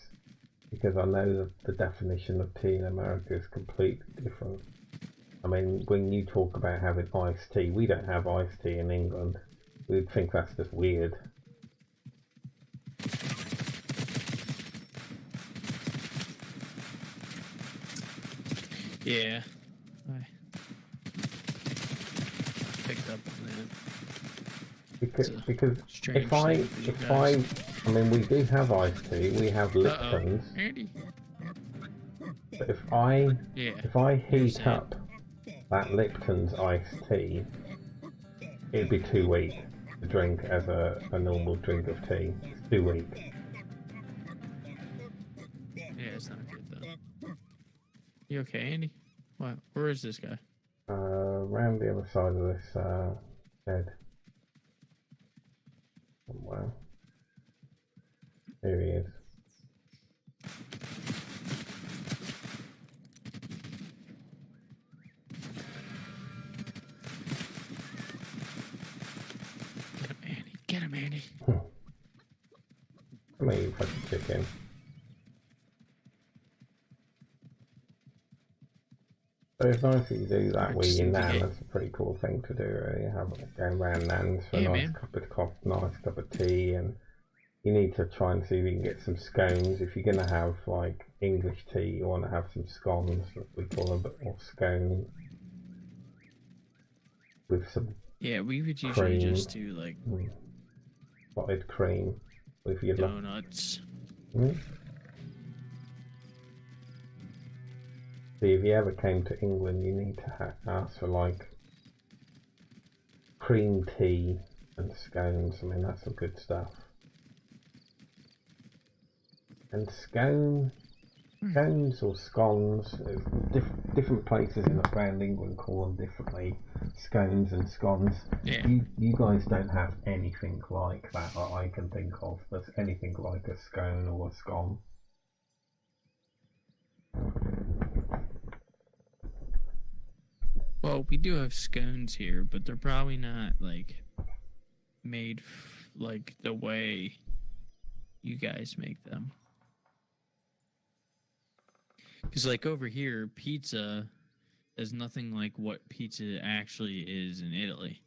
Because I know that the definition of tea in America is completely different. I mean, when you talk about having iced tea, we don't have iced tea in England. We'd think that's just weird. Yeah, I picked up on that. Because I mean, we do have iced tea. We have Lipton's. Andy. But if I heat up that Lipton's iced tea, it'd be too weak to drink as a normal drink of tea. It's too weak. Yeah, it's not good though. You okay, Andy? What? Where is this guy? Around the other side of this bed. Somewhere. Here he is. Get him, Andy. Come here, you fucking chicken. So it's nice that you do that with your nan. That's a pretty cool thing to do, really. Going around nan's for a nice cup of coffee, nice cup of tea, and you need to try and see if you can get some scones. If you're going to have like English tea, you want to have some scones, we call them, or scones, with some we would usually just do like spotted cream with your donuts. See, if you ever came to England, you need to ask for like cream tea and scones. I mean, that's some good stuff. And scones or scones, different places around England call them differently. Scones and scones. Yeah. You guys don't have anything like that I can think of. That's anything like a scone or a scone. Well, we do have scones here, but they're probably not like made like the way you guys make them. Because like over here, pizza is nothing like what pizza actually is in Italy.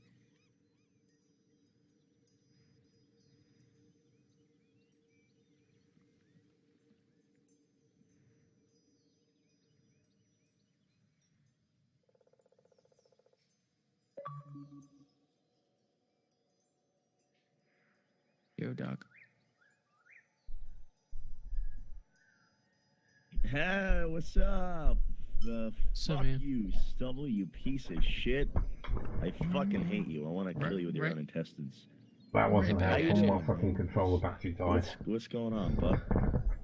Yo, Doc. Hey, what's up? Fuck man? you, Stubble, you piece of shit. I fucking hate you. I want to kill you with your own intestines. That wasn't helpful. My fucking controller battery died. What's going on, bud?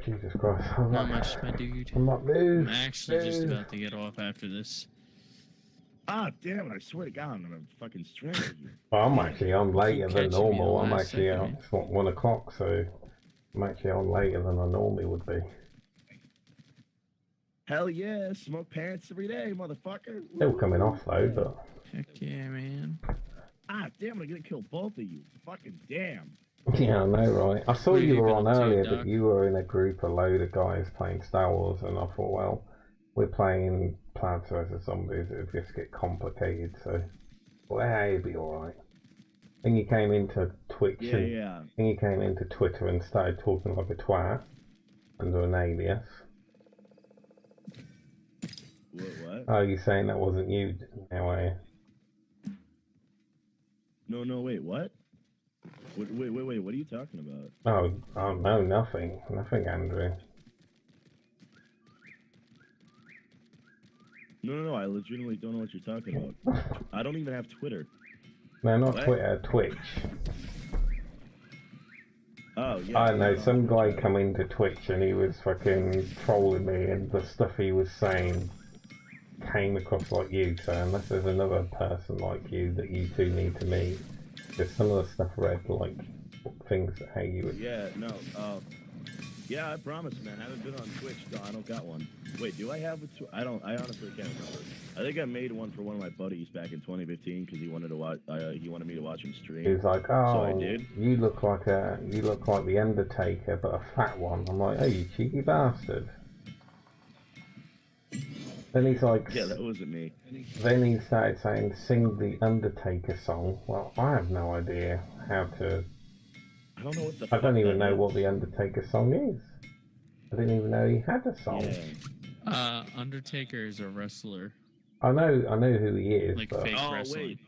Jesus Christ. Not much, my dude. I'm not moved. I'm actually just about to get off after this. Ah, damn it, I swear to God, I'm gonna fucking strangle you. I'm actually on later than normal. I'm actually second, it's 1 o'clock, so I'm actually on later than I normally would be. Hell yeah, smoke pants every day, motherfucker. Still coming off though, but... Heck yeah, man. Ah, damn it, I'm gonna kill both of you. Fucking damn. Yeah, I know, right? I saw you were on earlier, Doc? but you were in a group, a load of guys playing Star Wars, and I thought, well, we're playing Plants vs Zombies, it'd just get complicated, so... Well, hey, it'd be alright. Then you came into Twitch Then you came into Twitter and started talking like a twat under an alias. What? Oh, you're saying that wasn't you now, are you? No, wait, what? Wait, what are you talking about? Oh, no, nothing, Andrew. No, I legitimately don't know what you're talking about. I don't even have Twitter. No, not Twitter, Twitch. Oh, yeah. I don't know, some guy come into Twitch and he was fucking trolling me, and the stuff he was saying came across like you, so unless there's another person like you that you two need to meet, there's some of the stuff read like things that how you would... Yeah, no, yeah, I promise, man. I haven't been on Twitch. No, I don't got one. Wait, do I have a I honestly can't remember. I think I made one for one of my buddies back in 2015 because he wanted to watch. He wanted me to watch him stream. He was like, "Oh, so I did. You look like the Undertaker, but a fat one." I'm like, "Oh, you cheeky bastard!" Then he's like, "Yeah, that wasn't me." Then he started saying, "Sing the Undertaker song." Well, I have no idea how to. I don't know what the. I don't even know what the Undertaker song is. I didn't even know he had a song. Yeah. Undertaker is a wrestler. I know who he is. Like but... fake wrestling.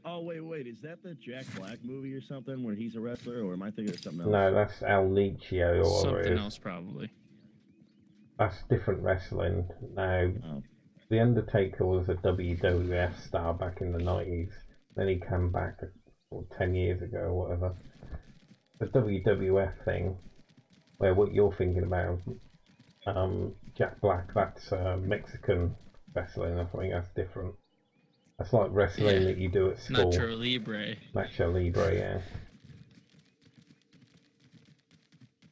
Wait. Is that the Jack Black movie or something where he's a wrestler, or am I thinking of something else? No, that's El Nicho or whatever it is. Something else, probably. That's different wrestling. Now, The Undertaker was a WWF star back in the 90s. Then he came back 10 years ago or whatever. The WWF thing, where what you're thinking about, Jack Black, that's Mexican wrestling. I think that's different. That's like wrestling Yeah. that you do at school. Nacho Libre. Nacho Libre, yeah.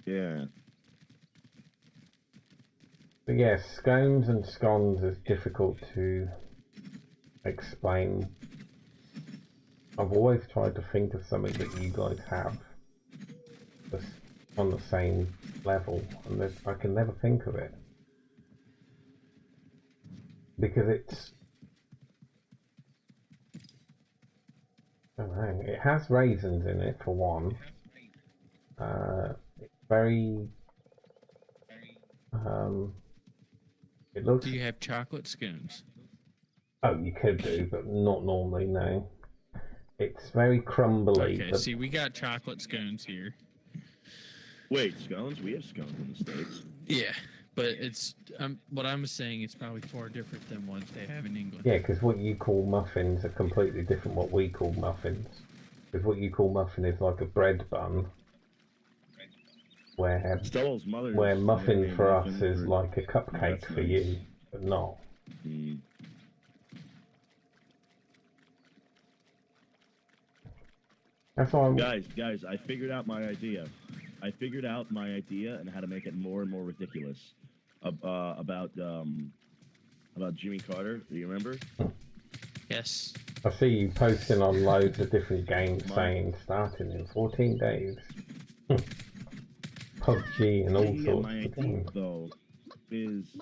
Yeah. But yeah, scones and scones is difficult to explain. I've always tried to think of something that you guys have that's on the same level, and I can never think of it. Because it's... I don't know, it has raisins in it, for one. It's very... it looks... Do you have chocolate scones? Oh, you could do, but not normally, no. It's very crumbly. Okay, see, we got chocolate scones here. Wait, scones? We have scones in the States. Yeah, but it's what I'm saying is probably far different than what they have in England. Yeah, because what you call muffins are completely different what we call muffins. Because what you call muffin is like a bread bun, where muffin for us is like a cupcake for you, but not. Mm. That's why Guys, I figured out my idea. And how to make it more and more ridiculous. About Jimmy Carter. Do you remember? Yes. I see you posting on loads of different games saying starting in 14 days. PUBG and all sorts my of idea, games. though, is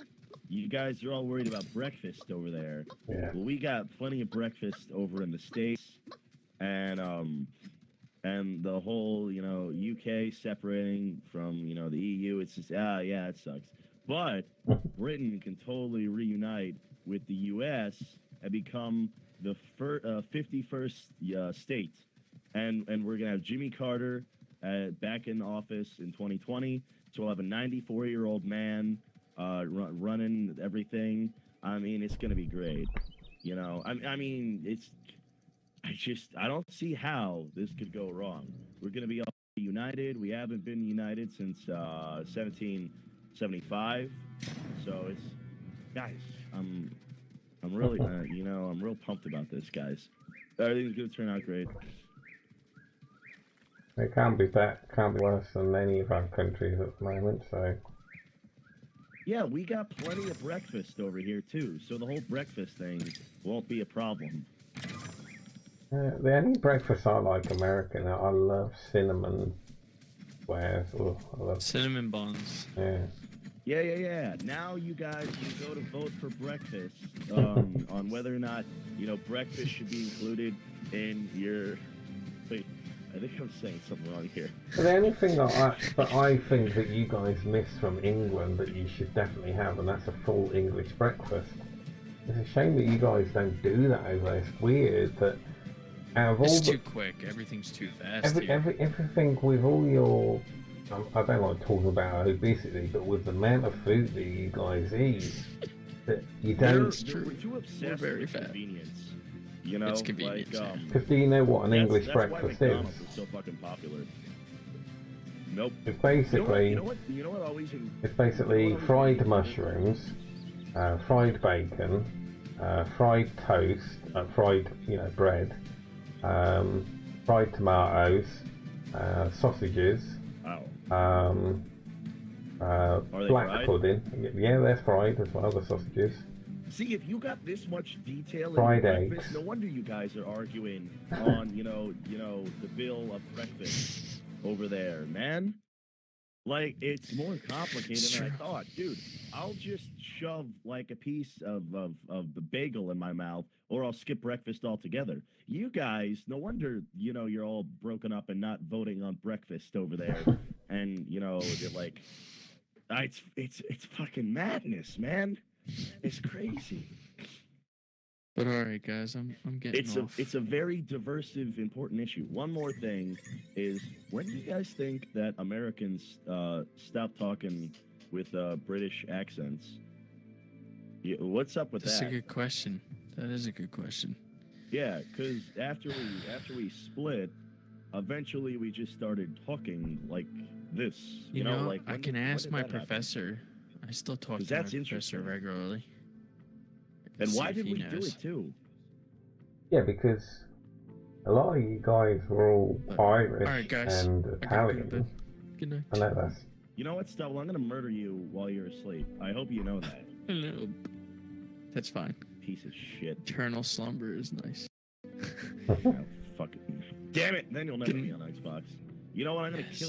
you guys are all worried about breakfast over there. Yeah. Well, we got plenty of breakfast over in the States, and the whole, UK separating from, the EU. It's just, yeah, it sucks. But Britain can totally reunite with the US and become the 51st state. And we're going to have Jimmy Carter back in office in 2020. So we'll have a 94-year-old man running everything. I mean, it's going to be great. I don't see how this could go wrong. We're going to be all united. We haven't been united since 1775. So it's, guys, I'm really, I'm real pumped about this, guys. Everything's going to turn out great. It can't be worse than any of our countries at the moment, so... Yeah, we got plenty of breakfast over here, too. So the whole breakfast thing won't be a problem. The only breakfast I like American, I love cinnamon squares. Oh, I love cinnamon buns. Yeah. Yeah. Now you guys can go to vote for breakfast on whether or not, breakfast should be included in your... Wait, I think I'm saying something wrong here. But the only thing that I think that you guys miss from England that you should definitely have, and that's a full English breakfast. It's a shame that you guys don't do that over there. It's weird that out of all it's too quick. Everything's too fast. Everything with all your... I don't like talking about obesity, but with the amount of food that you guys eat, that you don't... We're too obsessed with convenience. It's convenient. Because do you know what an English breakfast is? That's so fucking popular. Nope. It's basically... You know what always... It's basically fried mushrooms, fried bacon, fried toast, fried, bread, fried tomatoes, sausages, black pudding. Yeah, they're fried as well, the sausages. See, if you got this much detail in fried breakfast, eggs. No wonder you guys are arguing on, the bill of breakfast over there, man. Like, it's more complicated than I thought. Dude, I'll just shove, like, a piece of the bagel in my mouth, or I'll skip breakfast altogether. You guys, no wonder, you're all broken up and not voting on breakfast over there. And, you're like, it's fucking madness, man. It's crazy. But all right, guys, I'm getting off. It's a very diversive, important issue. One more thing is, when do you guys think that Americans stop talking with British accents? What's up with that? That's a good question. That is a good question. Yeah, because after we split, eventually we just started talking like this. You know, like I can ask my professor. I still talk to my professor regularly. And why did we do it too? Yeah, because a lot of you guys were all Irish Alright, guys. and I gotta go to Italian. bed. Good night. I know that's... You know what, Stubble? I'm gonna murder you while you're asleep. I hope you know that. Hello. That's fine. Piece of shit. Eternal slumber is nice. Oh, fuck it. Damn it! Then you'll never be on Xbox. You know what? I'm gonna kill